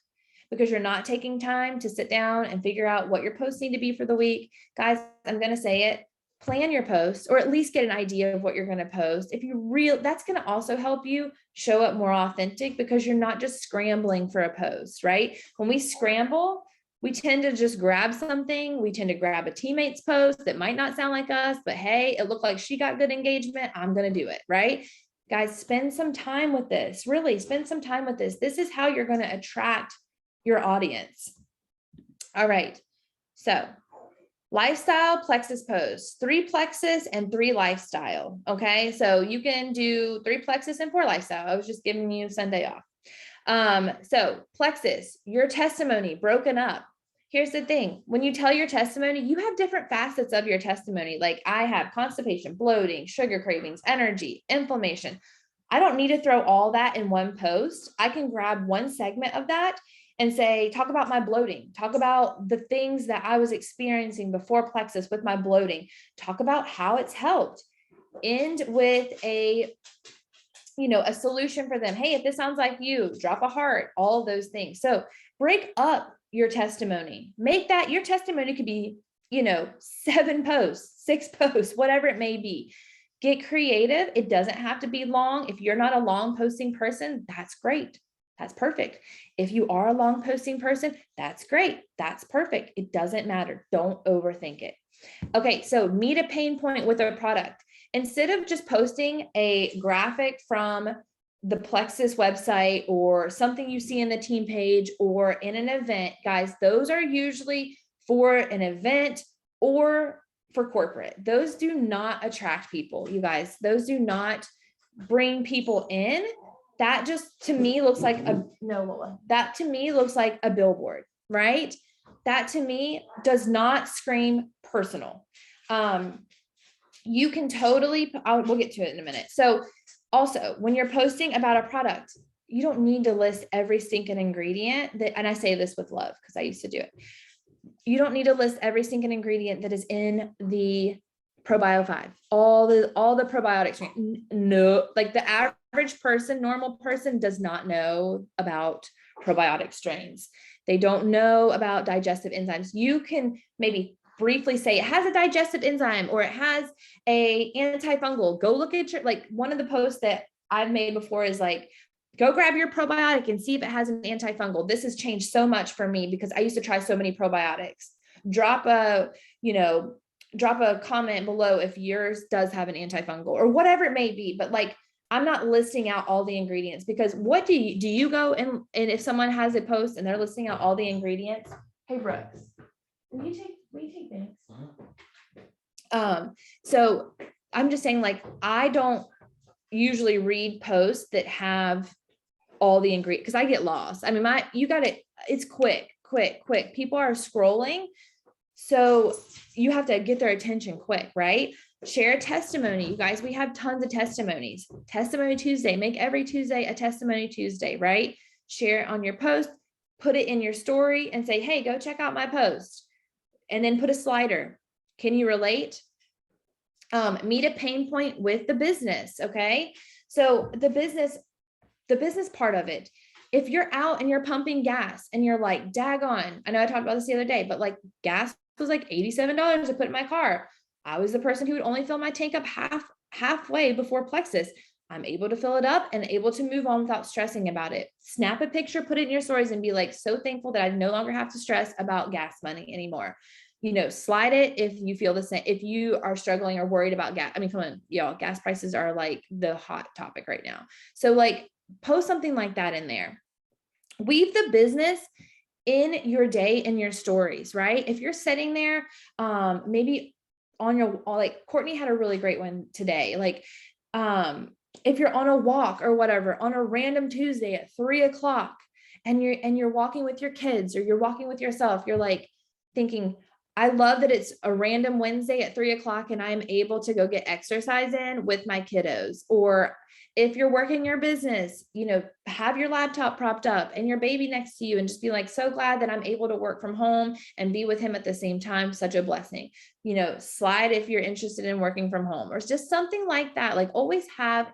because you're not taking time to sit down and figure out what your posts need to be for the week. Guys, I'm going to say it, plan your posts or at least get an idea of what you're going to post. That's going to also help you show up more authentic because you're not just scrambling for a post, right? When we scramble, we tend to just grab something. We tend to grab a teammate's post that might not sound like us, but hey, it looked like she got good engagement. I'm going to do it, right? Guys, spend some time with this. Really spend some time with this. This is how you're going to attract your audience. All right. So lifestyle Plexus posts, 3 Plexus and 3 lifestyle. Okay. So you can do 3 Plexus and 4 lifestyle. I was just giving you Sunday off. So Plexus, your testimony broken up. Here's the thing. When you tell your testimony, you have different facets of your testimony. Like I have constipation, bloating, sugar cravings, energy, inflammation. I don't need to throw all that in one post. I can grab one segment of that and say, talk about my bloating, talk about the things that I was experiencing before Plexus with my bloating, talk about how it's helped, end with a solution for them. Hey, if this sounds like you, drop a heart, all of those things. So break up your testimony, make that your testimony could be, 7 posts, 6 posts, whatever it may be. Get creative. It doesn't have to be long. If you're not a long posting person, that's great. That's perfect. If you are a long posting person, that's great. That's perfect. It doesn't matter. Don't overthink it. Okay. So meet a pain point with a product. Instead of just posting a graphic from the Plexus website or something you see in the team page or in an event, guys, those are usually for an event or for corporate. Those do not attract people, you guys. Those do not bring people in. That just to me looks like that to me looks like a billboard, right? That to me does not scream personal. You can totally, we'll get to it in a minute. So also when you're posting about a product, you don't need to list every stinking ingredient and I say this with love because I used to do it. You don't need to list every stinking ingredient that is in the ProBio 5, all the probiotics. No, like the average person, normal person does not know about probiotic strains. They don't know about digestive enzymes. You can maybe briefly say it has a digestive enzyme or it has a antifungal. Go look at one of the posts that I've made before is like, go grab your probiotic and see if it has an antifungal. This has changed so much for me because I used to try so many probiotics. Drop a comment below if yours does have an antifungal or whatever it may be. But I'm not listing out all the ingredients because what do you go and if someone has a post and they're listing out all the ingredients, hey Brooks, will you take things? So I'm just saying, like, I don't usually read posts that have all the ingredients because I get lost. I mean, you got it. It's quick. People are scrolling. So you have to get their attention quick, right? Share a testimony. You guys, we have tons of testimonies. Testimony Tuesday, make every Tuesday a testimony Tuesday, right? Share it on your post, put it in your story and say, hey, go check out my post. And then put a slider. Can you relate? Meet a pain point with the business, okay? So the business part of it, if you're out and you're pumping gas and you're like, daggone, I know I talked about this the other day, but like gas was like $87 to put in my car. I was the person who would only fill my tank up halfway before Plexus. I'm able to fill it up and able to move on without stressing about it. Snap a picture, put it in your stories and be like, so thankful that I no longer have to stress about gas money anymore. Slide it if you feel the same, if you are struggling or worried about gas. I mean, come on, y'all, gas prices are like the hot topic right now. So like post something like that in there. Weave the business in your day and your stories, right? If you're sitting there, maybe on your, like Courtney had a really great one today. Like, if you're on a walk or whatever, on a random Tuesday at 3:00 and you're walking with your kids or you're walking with yourself, you're like thinking, I love that it's a random Wednesday at 3:00 and I'm able to go get exercise in with my kiddos. Or if you're working your business, have your laptop propped up and your baby next to you and just be like, so glad that I'm able to work from home and be with him at the same time. Such a blessing. Slide if you're interested in working from home or just something like that. Like always have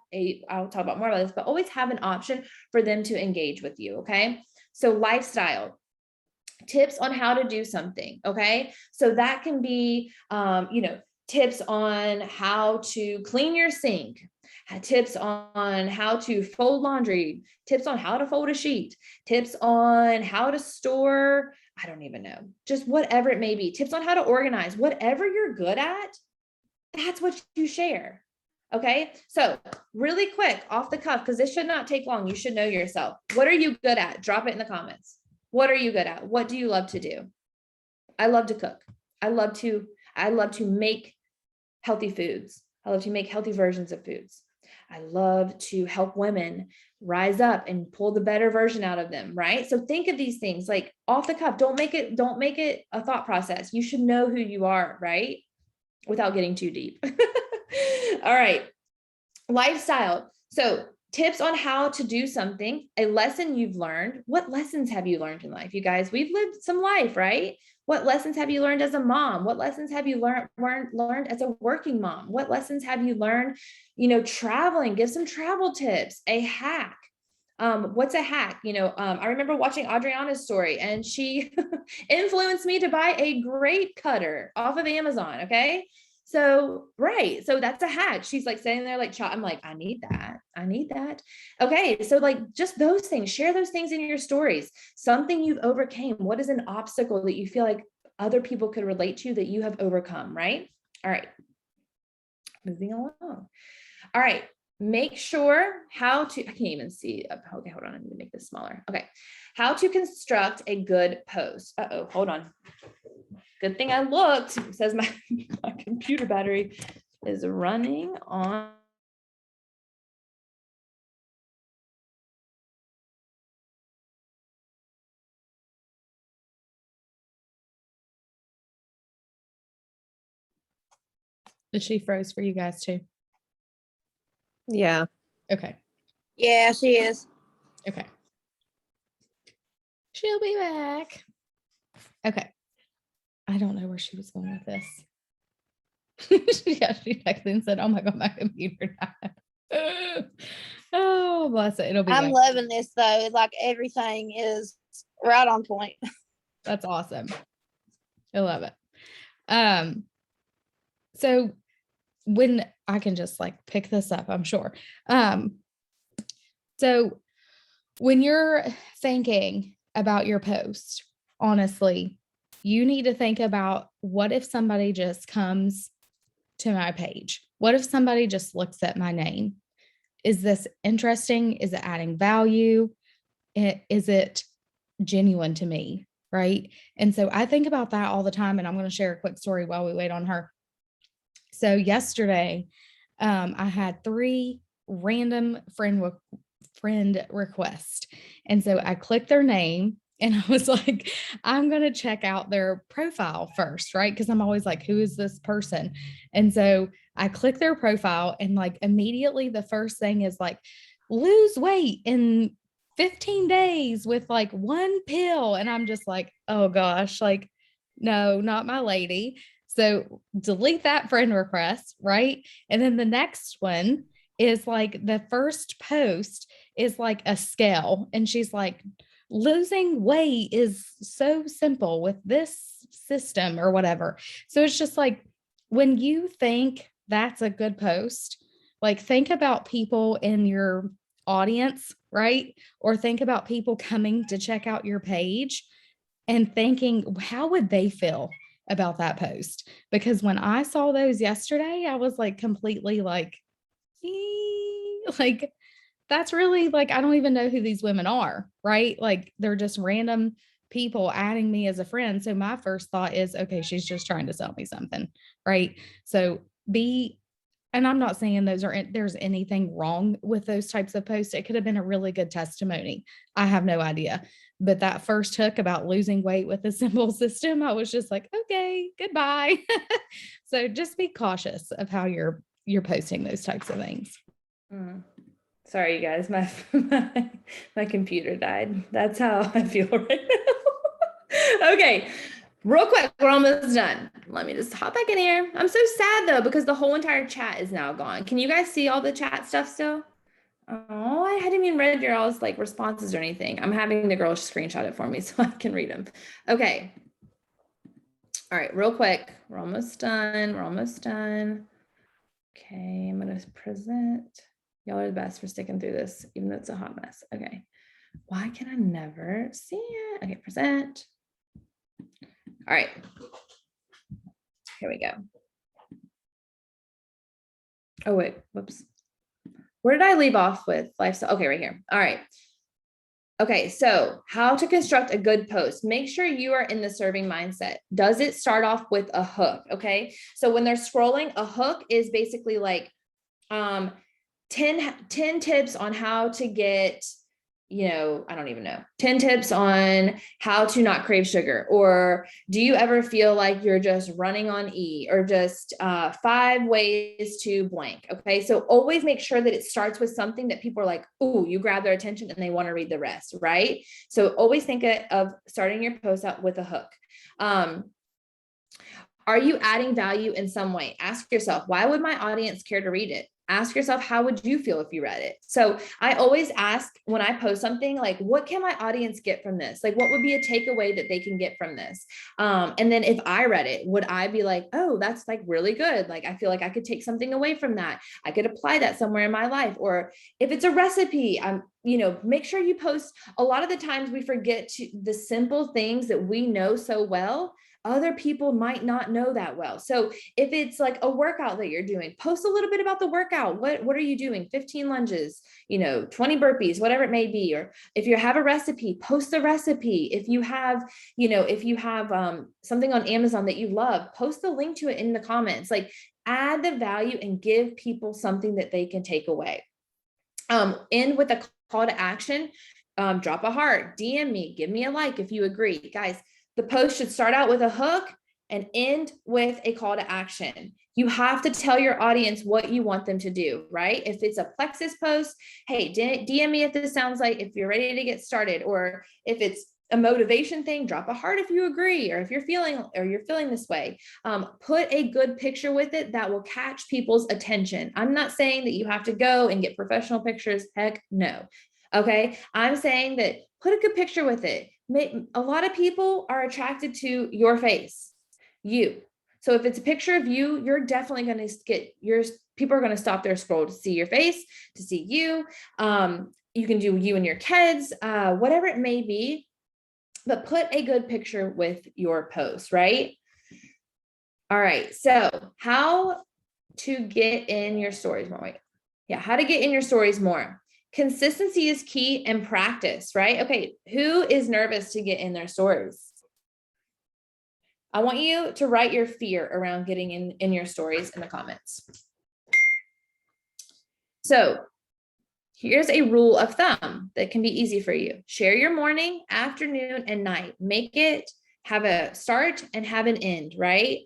I'll talk about more about this, but always have an option for them to engage with you. Okay. So lifestyle. Tips on how to do something. Okay. So that can be, tips on how to clean your sink, tips on how to fold laundry, tips on how to fold a sheet, tips on how to store, I don't even know, just whatever it may be, tips on how to organize, whatever you're good at, that's what you share. Okay. So really quick off the cuff, because this should not take long. You should know yourself. What are you good at? Drop it in the comments. What are you good at? What do you love to do? I love to cook. I love to make healthy foods. I love to make healthy versions of foods. I love to help women rise up and pull the better version out of them, right? So think of these things like off the cuff. Don't make it a thought process. You should know who you are, right? Without getting too deep. All right. Lifestyle. So tips on how to do something, a lesson you've learned. What lessons have you learned in life? You guys, we've lived some life, right? What lessons have you learned as a mom? What lessons have you learned as a working mom? What lessons have you learned, traveling? Give some travel tips, a hack. What's a hack? I remember watching Adriana's story and she influenced me to buy a grape cutter off of Amazon. Okay. So, right. So that's a hack. She's like sitting there, like, I'm like, I need that. Okay. So like just those things, share those things in your stories, something you've overcame. What is an obstacle that you feel like other people could relate to that you have overcome? Right. All right. Moving along. All right. Make sure I can't even see. Okay. Hold on. I need to make this smaller. Okay. How to construct a good post. Hold on. Good thing I looked. It says my computer battery is running on. Did she froze for you guys too? Yeah. Okay. Yeah, she is. Okay. She'll be back. Okay. I don't know where she was going with this. Yeah, she texted and said, oh my God, my computer died. Oh, bless it. It'll be I'm back. loving this though. Like everything is right on point. That's awesome. I love it. So when I can just like pick this up, I'm sure. So when you're thinking about your post, honestly, you need to think about what if somebody just comes to my page? What if somebody just looks at my name? Is this interesting? Is it adding value? Is it genuine to me? Right. And so I think about that all the time. And I'm going to share a quick story while we wait on her. So yesterday, I had 3 random friend requests. And so I clicked their name and I was like, I'm going to check out their profile first, right? Because I'm always like, who is this person? And so I click their profile and like immediately the first thing is like, lose weight in 15 days with like 1 pill. And I'm just like, oh gosh, like, no, not my lady. So delete that friend request, right? And then the next one is like the first post is like a scale. And she's like, losing weight is so simple with this system or whatever. So it's just like when you think that's a good post, like think about people in your audience, right? Or think about people coming to check out your page and thinking, how would they feel about that post? Because when I saw those yesterday, I was like completely like, like that's really like, I don't even know who these women are, right? Like they're just random people adding me as a friend. So my first thought is, okay, she's just trying to sell me something, right? So and I'm not saying there's anything wrong with those types of posts. It could have been a really good testimony. I have no idea. But that first hook about losing weight with a simple system, I was just like, okay, goodbye. So just be cautious of how you're posting those types of things. Sorry, you guys, my computer died. That's how I feel right now. Okay, real quick, we're almost done. Let me just hop back in here. I'm so sad though, because the whole entire chat is now gone. Can you guys see all the chat stuff still? Oh, I hadn't even read your all's like responses or anything. I'm having the girls screenshot it for me so I can read them. Okay. All right, real quick. We're almost done. We're almost done. Okay, I'm gonna present. Y'all are the best for sticking through this, even though it's a hot mess. Okay. Why can I never see it? Okay, present. All right. Here we go. Oh, wait, whoops. Where did I leave off with lifestyle? Okay, right here. All right. Okay, so how to construct a good post. Make sure you are in the serving mindset. Does it start off with a hook? Okay, so when they're scrolling, a hook is basically like 10 tips on how to get, I don't even know, 10 tips on how to not crave sugar. Or do you ever feel like you're just running on E, or just 5 ways to blank? Okay, so always make sure that it starts with something that people are like, ooh, you grab their attention and they want to read the rest, right? So always think of starting your post out with a hook. Are you adding value in some way? Ask yourself, why would my audience care to read it? Ask yourself, how would you feel if you read it? So I always ask when I post something, like, what can my audience get from this? Like, what would be a takeaway that they can get from this? And then if I read it, would I be like, oh, that's like really good. Like, I feel like I could take something away from that. I could apply that somewhere in my life. Or if it's a recipe, make sure you post. A lot of the times we forget the simple things that we know so well. Other people might not know that well. So if it's like a workout that you're doing, post a little bit about the workout. What are you doing? 15 lunges, 20 burpees, whatever it may be. Or if you have a recipe, post the recipe. If you have, something on Amazon that you love, post the link to it in the comments. Like, add the value and give people something that they can take away. End with a call to action. Drop a heart, DM me, give me a like if you agree. Guys, the post should start out with a hook and end with a call to action. You have to tell your audience what you want them to do, right? If it's a Plexus post, hey, DM me if this sounds like, if you're ready to get started. Or if it's a motivation thing, drop a heart if you agree, or if you're feeling this way. Put a good picture with it that will catch people's attention. I'm not saying that you have to go and get professional pictures. Heck no. Okay. I'm saying that put a good picture with it. A lot of people are attracted to your face, you. So if it's a picture of you, you're definitely going to people are going to stop their scroll to see your face, to see you. You can do you and your kids, whatever it may be, but put a good picture with your post, right? All right. So how to get in your stories more. How to get in your stories more. Consistency is key, and practice, right? Okay, who is nervous to get in their stories? I want you to write your fear around getting in your stories in the comments. So here's a rule of thumb that can be easy for you. Share your morning, afternoon, and night. Make it have a start and have an end, right?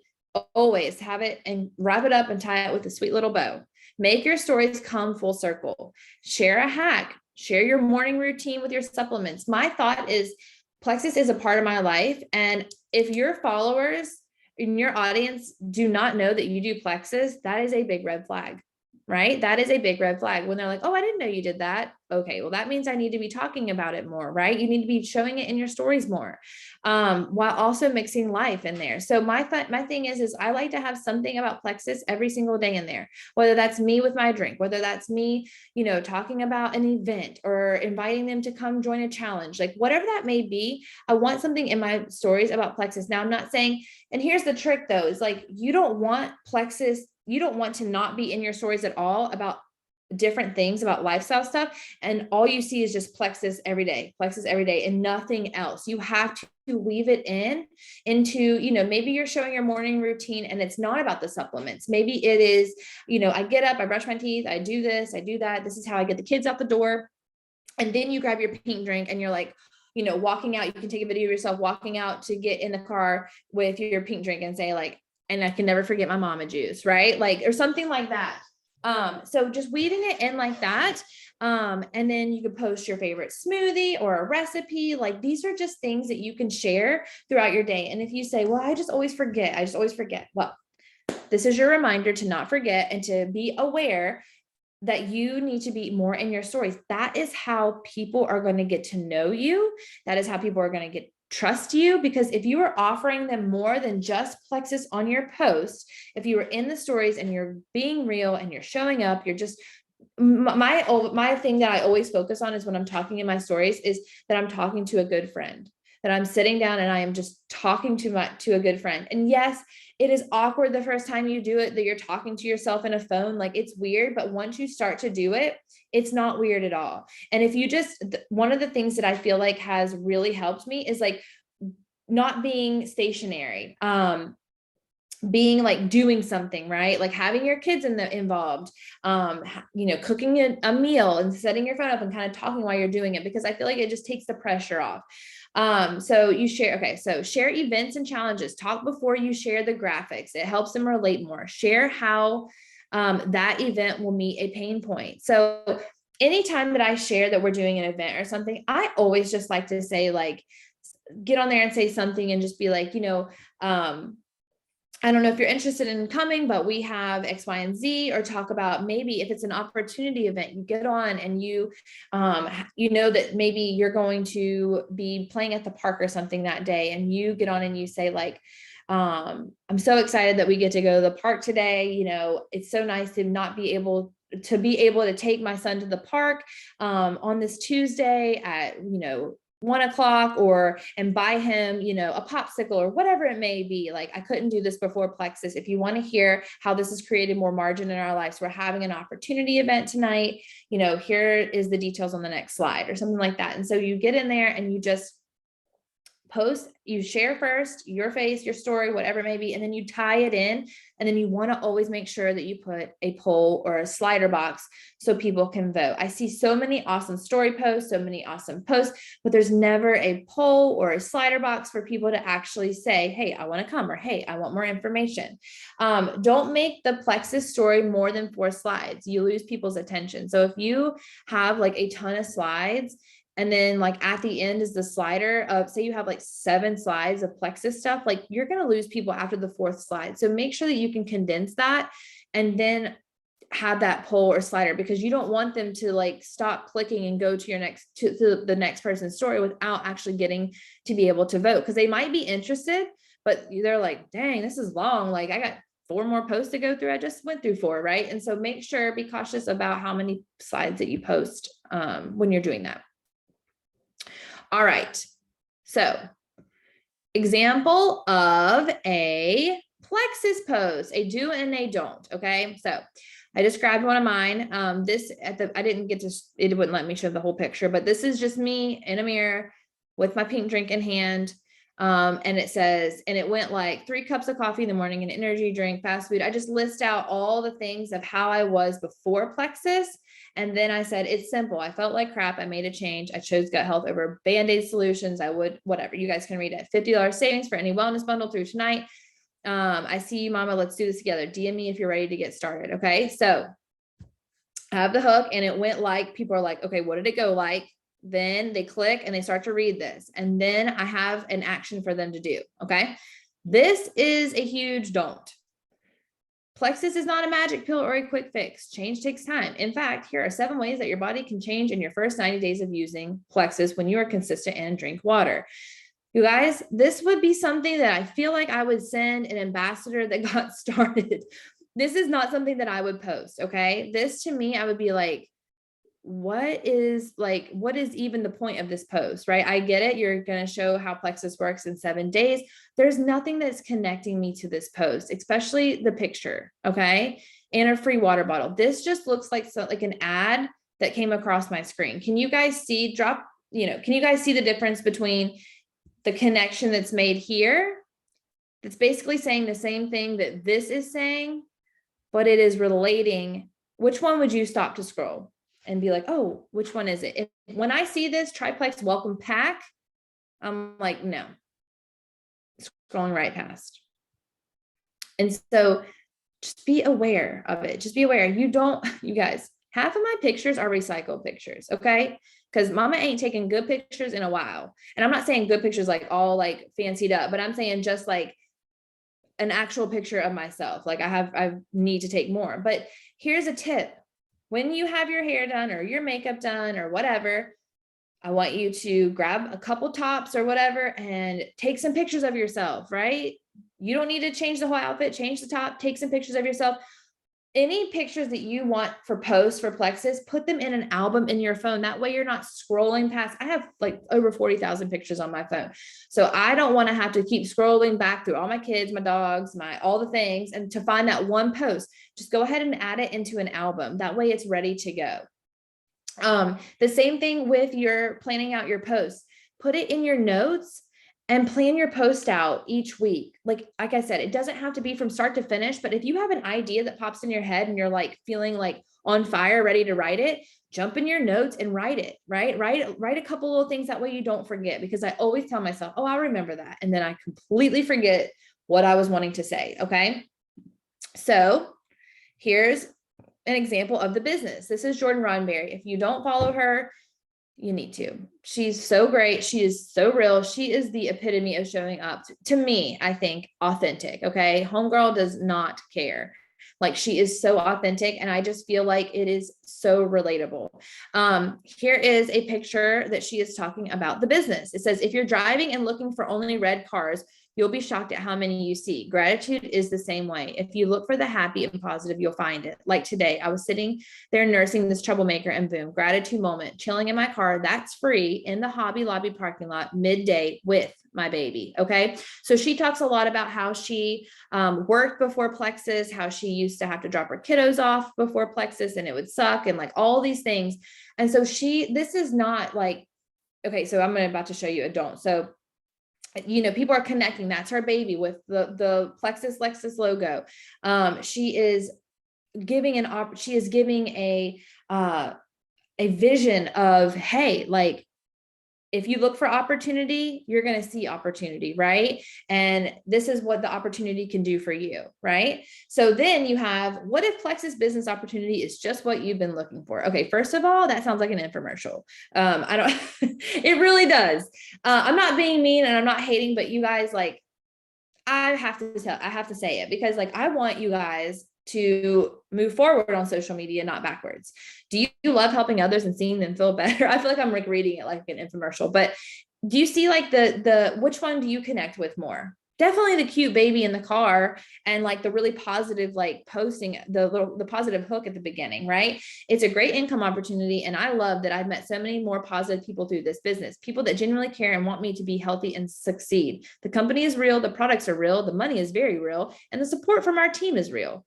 Always have it and wrap it up and tie it with a sweet little bow. Make your stories come full circle. Share a hack. Share your morning routine with your supplements. My thought is Plexus is a part of my life. And if your followers in your audience do not know that you do Plexus, that is a big red flag. Right? That is a big red flag when they're like, oh, I didn't know you did that. Okay, well, that means I need to be talking about it more, right? You need to be showing it in your stories more, while also mixing life in there. So my thing is I like to have something about Plexus every single day in there, whether that's me with my drink, whether that's me, talking about an event or inviting them to come join a challenge, like whatever that may be. I want something in my stories about Plexus. Now, I'm not saying, and here's the trick though, is like, you don't want Plexus, you don't want to not be in your stories at all about different things, about lifestyle stuff. And all you see is just Plexus every day and nothing else. You have to weave it into, maybe you're showing your morning routine and it's not about the supplements. Maybe it is, I get up, I brush my teeth, I do this, I do that. This is how I get the kids out the door. And then you grab your pink drink and you're like, walking out, you can take a video of yourself walking out to get in the car with your pink drink and say like, and I can never forget my mama juice, right? Like, or something like that. So just weaving it in like that. And then you could post your favorite smoothie or a recipe. Like, these are just things that you can share throughout your day. And if you say, well, I just always forget. Well, this is your reminder to not forget and to be aware that you need to be more in your stories. That is how people are going to get to know you. That is how people are going to trust you, because if you are offering them more than just Plexus on your post, if you are in the stories and you're being real and you're showing up, you're just, my thing that I always focus on is when I'm talking in my stories is that I'm talking to a good friend, that I'm sitting down and I am just talking to a good friend. And yes, it is awkward the first time you do it, that you're talking to yourself in a phone, like it's weird, but once you start to do it, it's not weird at all. And if you just, one of the things that I feel like has really helped me is like not being stationary, being like doing something, right? Like having your kids involved, cooking a meal and setting your phone up and kind of talking while you're doing it, because I feel like it just takes the pressure off. So you share, okay, so share events and challenges. Talk before you share the graphics. It helps them relate more. Share how that event will meet a pain point. So anytime that I share that we're doing an event or something, I always just like to say, like, get on there and say something and just be like, I don't know if you're interested in coming, but we have X, Y, and Z, or talk about maybe if it's an opportunity event, you get on and you know that maybe you're going to be playing at the park or something that day, and you get on and you say like, I'm so excited that we get to go to the park today. It's so nice to be able to take my son to the park on this Tuesday at 1:00, and buy him, a popsicle or whatever it may be. Like, I couldn't do this before Plexus. If you want to hear how this has created more margin in our lives, we're having an opportunity event tonight. Here is the details on the next slide or something like that. And so you get in there and you just post, you share first your face, your story, whatever it may be, and then you tie it in. And then you want to always make sure that you put a poll or a slider box so people can vote. I see so many awesome story posts, so many awesome posts, but there's never a poll or a slider box for people to actually say, hey, I want to come, or hey, I want more information. Don't make the Plexus story more than 4 slides. You lose people's attention. So if you have like a ton of slides, and then like at the end is the slider of, say you have like 7 slides of Plexus stuff, like you're going to lose people after the 4th slide. So make sure that you can condense that and then have that poll or slider, because you don't want them to like stop clicking and go to your to the next person's story without actually getting to be able to vote. Because they might be interested, but they're like, dang, this is long. Like, I got 4 more posts to go through. I just went through 4, right? And so make sure, be cautious about how many slides that you post when you're doing that. All right, so example of a Plexus post, a do and a don't. Okay, so I just grabbed one of mine. I didn't get to, it wouldn't let me show the whole picture, but this is just me in a mirror with my pink drink in hand. And it says, and it went like 3 cups of coffee in the morning, an energy drink, fast food. I just list out all the things of how I was before Plexus. And then I said, it's simple. I felt like crap. I made a change. I chose gut health over Band-Aid solutions. I would, whatever. You guys can read it. $50 savings for any wellness bundle through tonight. I see you, mama. Let's do this together. DM me if you're ready to get started. Okay. So I have the hook, and it went like, people are like, okay, what did it go like? Then they click and they start to read this. And then I have an action for them to do. Okay. This is a huge don't. Plexus is not a magic pill or a quick fix. Change takes time. In fact, here are 7 ways that your body can change in your first 90 days of using Plexus when you are consistent and drink water. You guys, this would be something that I feel like I would send an ambassador that got started. This is not something that I would post. Okay. This to me, I would be like, what is even the point of this post, right? I get it. You're going to show how Plexus works in 7 days. There's nothing that's connecting me to this post, especially the picture. Okay. And a free water bottle. This just looks like an ad that came across my screen. Can you guys see can you guys see the difference between the connection that's made here? That's basically saying the same thing that this is saying, but it is relating. Which one would you stop to scroll and be like, oh, which one is it? When I see this Triplex welcome pack, I'm like, no, scrolling right past. And so just be aware of it. Just be aware. You guys, half of my pictures are recycled pictures. Okay. Because mama ain't taking good pictures in a while. And I'm not saying good pictures, like all like fancied up, but I'm saying just like an actual picture of myself. Like I need to take more, but here's a tip. When you have your hair done or your makeup done or whatever, I want you to grab a couple tops or whatever and take some pictures of yourself, right? You don't need to change the whole outfit, change the top, take some pictures of yourself. Any pictures that you want for posts for Plexus, put them in an album in your phone. That way you're not scrolling past. I have like over 40,000 pictures on my phone. So I don't want to have to keep scrolling back through all my kids, my dogs, all the things. And to find that one post, just go ahead and add it into an album. That way it's ready to go. The same thing with your planning out your posts. Put it in your notes and plan your post out each week. Like I said, it doesn't have to be from start to finish, but if you have an idea that pops in your head and you're like feeling like on fire, ready to write it, jump in your notes and write it, right? Write a couple little things. That way you don't forget, because I always tell myself, oh, I'll remember that. And then I completely forget what I was wanting to say. Okay. So here's an example of the business. This is Jordan Roddenberry. If you don't follow her, you need to. She's so great. She is so real. She is the epitome of showing up to me, I think, authentic. Okay. Homegirl does not care. Like, she is so authentic. And I just feel like it is so relatable. Here is a picture that she is talking about the business. It says, if you're driving and looking for only red cars, you'll be shocked at how many you see. Gratitude is the same way. If you look for the happy and positive, you'll find it. Like today, I was sitting there nursing this troublemaker, and boom, gratitude moment, chilling in my car. That's free in the Hobby Lobby parking lot midday with my baby. Okay. So she talks a lot about how she worked before Plexus, how she used to have to drop her kiddos off before Plexus and it would suck, and like all these things. And so this is not like, okay, so I'm about to show you a don't. So people are connecting. That's her baby with the Plexus Lexus logo. She is giving a vision of, hey, like, if you look for opportunity, you're going to see opportunity, right? And this is what the opportunity can do for you, right? So then you have, what if Plexus business opportunity is just what you've been looking for? Okay, first of all, that sounds like an infomercial. It really does. I'm not being mean and I'm not hating, but you guys, like, I have to say it, because like, I want you guys to move forward on social media, not backwards. Do you love helping others and seeing them feel better? I feel like I'm like reading it like an infomercial, but do you see like which one do you connect with more? Definitely the cute baby in the car and like the really positive, like posting the positive hook at the beginning, right? It's a great income opportunity. And I love that I've met so many more positive people through this business, people that genuinely care and want me to be healthy and succeed. The company is real. The products are real. The money is very real. And the support from our team is real.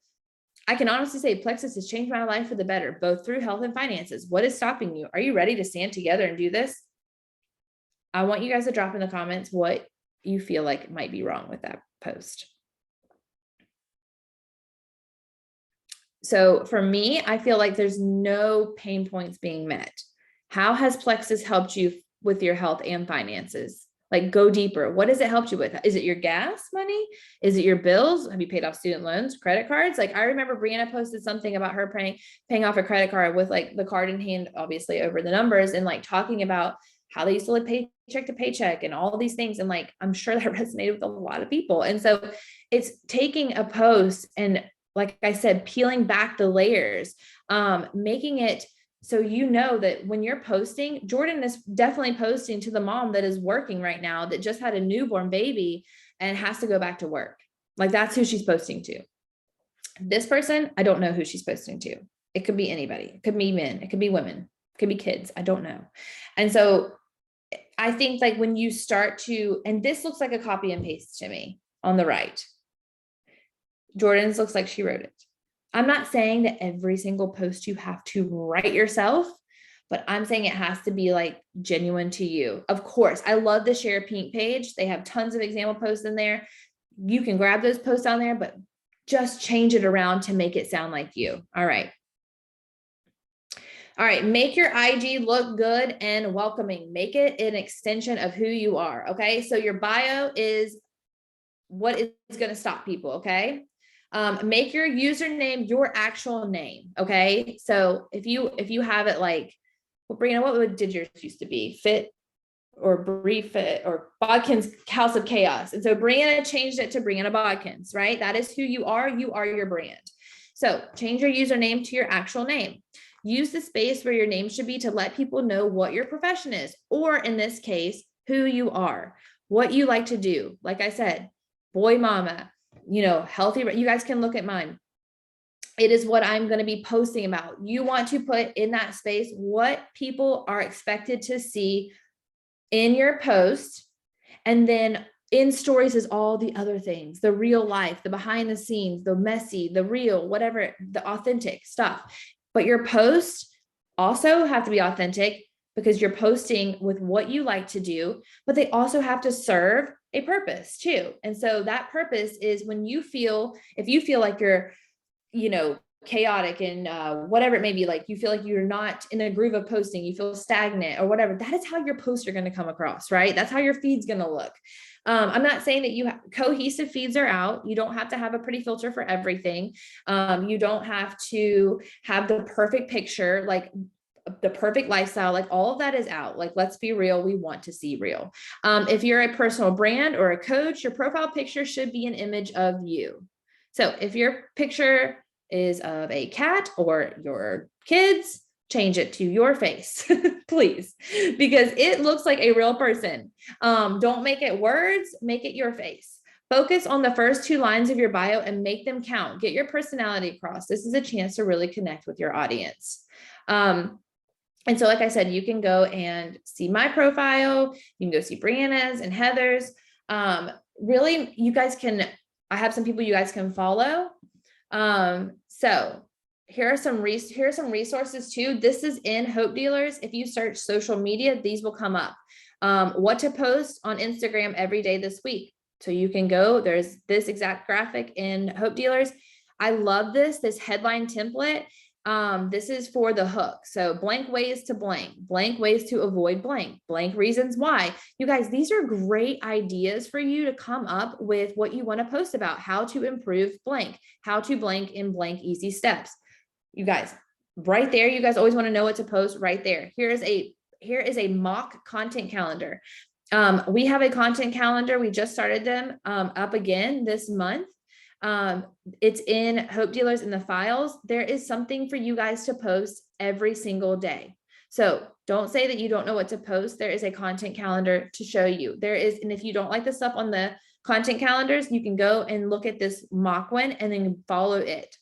I can honestly say Plexus has changed my life for the better, both through health and finances. What is stopping you? Are you ready to stand together and do this? I want you guys to drop in the comments what you feel like might be wrong with that post. So for me, I feel like there's no pain points being met. How has Plexus helped you with your health and finances? Like, go deeper. What has it helped you with? Is it your gas money? Is it your bills? Have you paid off student loans, credit cards? Like, I remember Brianna posted something about her paying off a credit card with like the card in hand, obviously over the numbers, and like talking about how they used to live paycheck to paycheck and all these things. And like, I'm sure that resonated with a lot of people. And so it's taking a post and, like I said, peeling back the layers, making it so you know that when you're posting, Jordan is definitely posting to the mom that is working right now, that just had a newborn baby and has to go back to work. Like, that's who she's posting to. This person, I don't know who she's posting to. It could be anybody. It could be men. It could be women. It could be kids. I don't know. And so I think like when you start to, and this looks like a copy and paste to me on the right. Jordan's looks like she wrote it. I'm not saying that every single post you have to write yourself, but I'm saying it has to be like genuine to you. Of course, I love the Share Pink page. They have tons of example posts in there. You can grab those posts on there, but just change it around to make it sound like you. All right. All right. Make your IG look good and welcoming. Make it an extension of who you are. Okay. So your bio is what is going to stop people. Okay. Make your username your actual name. Okay. So if you have it like, well, Brianna, what did yours used to be? Fit or Brief Fit or Bodkin's House of Chaos. And so Brianna changed it to Brianna Bodkins, right? That is who you are. You are your brand. So change your username to your actual name. Use the space where your name should be to let people know what your profession is, or in this case, who you are, what you like to do. Like I said, boy mama, healthy. You guys can look at mine. It is what I'm going to be posting about. You want to put in that space what people are expected to see in your post. And then in stories is all the other things, the real life, the behind the scenes, the messy, the real, whatever, the authentic stuff. But your posts also have to be authentic because you're posting with what you like to do, but they also have to serve a purpose too. And so that purpose is when if you feel like you're, chaotic and whatever it may be, like you feel like you're not in a groove of posting, you feel stagnant or whatever, that is how your posts are going to come across, right? That's how your feed's going to look. I'm not saying that cohesive feeds are out. You don't have to have a pretty filter for everything. You don't have to have the perfect picture, like the perfect lifestyle, like all of that is out. Like, let's be real. We want to see real. If you're a personal brand or a coach, your profile picture should be an image of you. So if your picture is of a cat or your kids, change it to your face, please, because it looks like a real person. Don't make it words, make it your face. Focus on the first 2 lines of your bio and make them count. Get your personality across. This is a chance to really connect with your audience. And so, like I said, you can go and see my profile. You can go see Brianna's and Heather's. Really, you guys can, I have some people you guys can follow. So here are some resources too. This is in Hope Dealers. If you search social media, these will come up. What to post on Instagram every day this week. So you can go, there's this exact graphic in Hope Dealers. I love this headline template. This is for the hook. So blank ways to blank ways to avoid blank reasons why. You guys, these are great ideas for you to come up with what you want to post about, how to improve blank, how to blank in blank easy steps. You guys, right there, you guys always want to know what to post right there. Here is a mock content calendar. We have a content calendar. We just started them up again this month. It's in Hope Dealers in the files. There is something for you guys to post every single day. So don't say that you don't know what to post. There is a content calendar to show you. And if you don't like the stuff on the content calendars, you can go and look at this mock one and then follow it.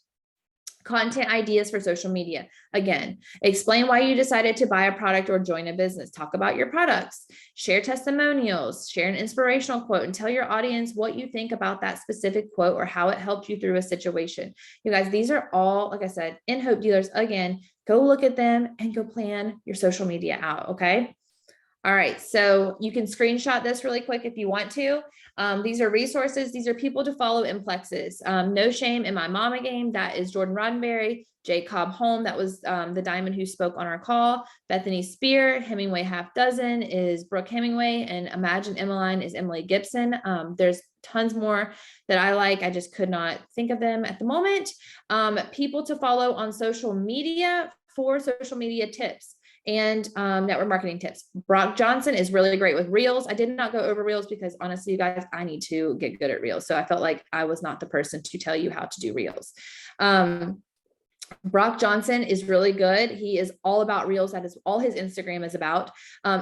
Content ideas for social media. Again, explain why you decided to buy a product or join a business. Talk about your products, share testimonials, share an inspirational quote, and tell your audience what you think about that specific quote or how it helped you through a situation. You guys, these are all, like I said, in Hope Dealers. Again, go look at them and go plan your social media out. Okay. All right, so you can screenshot this really quick if you want to. These are resources. These are people to follow in Plexus. No Shame in My Mama Game. That is Jordan Roddenberry. Jay Cobb Holm. That was the diamond who spoke on our call. Bethany Spear. Hemingway Half Dozen is Brooke Hemingway. And Imagine Emmeline is Emily Gibson. There's tons more that I like. I just could not think of them at the moment. People to follow on social media for social media tips and network marketing tips. Brock Johnson is really great with Reels. I did not go over Reels because honestly, you guys, I need to get good at Reels. So I felt like I was not the person to tell you how to do Reels. Brock Johnson is really good. He is all about Reels. That is all his Instagram is about.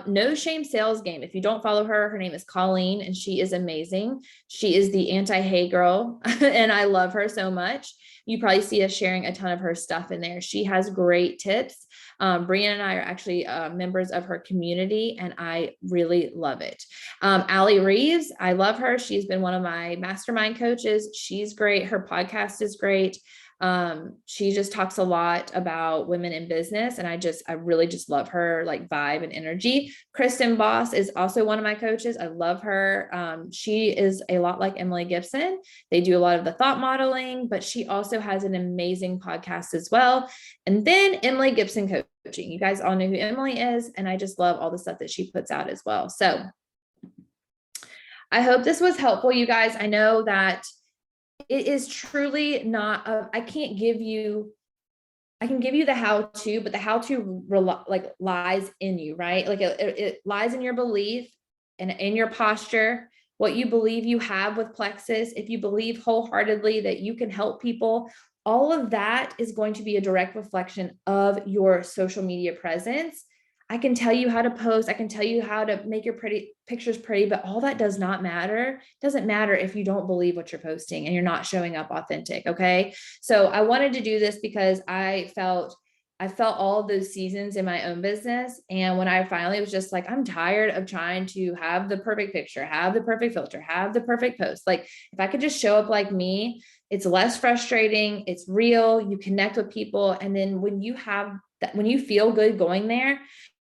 No Shame Sales Game. If you don't follow her, her name is Colleen and she is amazing. She is the anti-hey girl and I love her so much. You probably see us sharing a ton of her stuff in there. She has great tips. Brianna and I are actually members of her community and I really love it. Allie Reeves, I love her. She's been one of my mastermind coaches. She's great. Her podcast is great. She just talks a lot about women in business and I really just love her like vibe and energy. Kristen Boss is also one of my coaches. I love her. She is a lot like Emily Gibson. They do a lot of the thought modeling, but she also has an amazing podcast as well. And then Emily Gibson Coaching. You guys all know who Emily is, and I just love all the stuff that she puts out as well. So I hope this was helpful, you guys. I know that it is truly not, I can give you the how-to, but the how-to like lies in you, right? Like it lies in your belief and in your posture, what you believe you have with Plexus. If you believe wholeheartedly that you can help people, all of that is going to be a direct reflection of your social media presence. I can tell you how to post. I can tell you how to make your pretty pictures pretty, but all that does not matter. It doesn't matter if you don't believe what you're posting and you're not showing up authentic. Okay. So I wanted to do this because I felt all of those seasons in my own business. And when I finally was just like, I'm tired of trying to have the perfect picture, have the perfect filter, have the perfect post. Like if I could just show up like me, it's less frustrating. It's real. You connect with people. And then when you have that, when you feel good going there,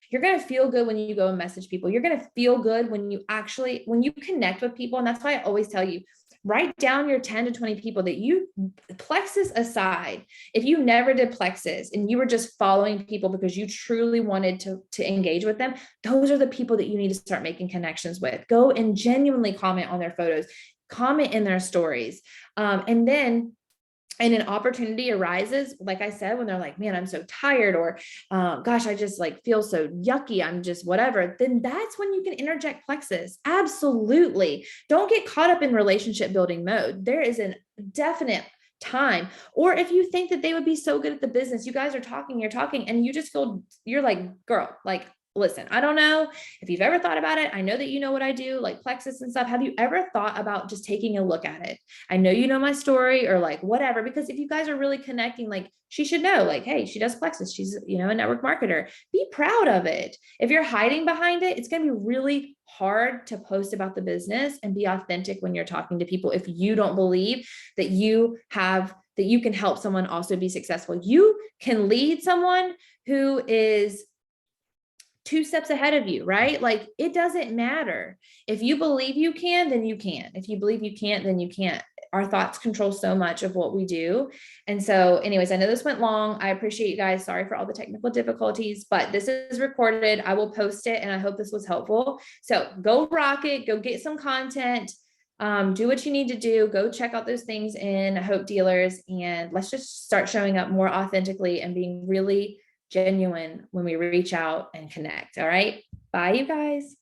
you're going to feel good when you go and message people. You're going to feel good when you connect with people. And that's why I always tell you, write down your 10 to 20 people that you, Plexus aside, if you never did Plexus and you were just following people because you truly wanted to engage with them, those are the people that you need to start making connections with. Go and genuinely comment on their photos, comment in their stories. And an opportunity arises, like I said, when they're like, man, I'm so tired, or gosh, I just like feel so yucky, I'm just whatever, then that's when you can interject Plexus. Absolutely. Don't get caught up in relationship building mode. There is a definite time. Or if you think that they would be so good at the business, you guys are talking, you're talking, and you just feel, you're like, girl, like, listen, I don't know if you've ever thought about it. I know that you know what I do, like Plexus and stuff. Have you ever thought about just taking a look at it? I know you know my story or like whatever, because if you guys are really connecting, like she should know, like, hey, she does Plexus. She's, a network marketer. Be proud of it. If you're hiding behind it, it's going to be really hard to post about the business and be authentic when you're talking to people. If you don't believe that you can help someone also be successful, you can lead someone who is 2 steps ahead of you, right? Like it doesn't matter. If you believe you can, then you can. If you believe you can't, then you can't. Our thoughts control so much of what we do. And so anyways, I know this went long. I appreciate you guys. Sorry for all the technical difficulties, but this is recorded. I will post it and I hope this was helpful. So go rock it, go get some content, do what you need to do, go check out those things in Hope Dealers, and let's just start showing up more authentically and being really genuine when we reach out and connect. All right. Bye, you guys.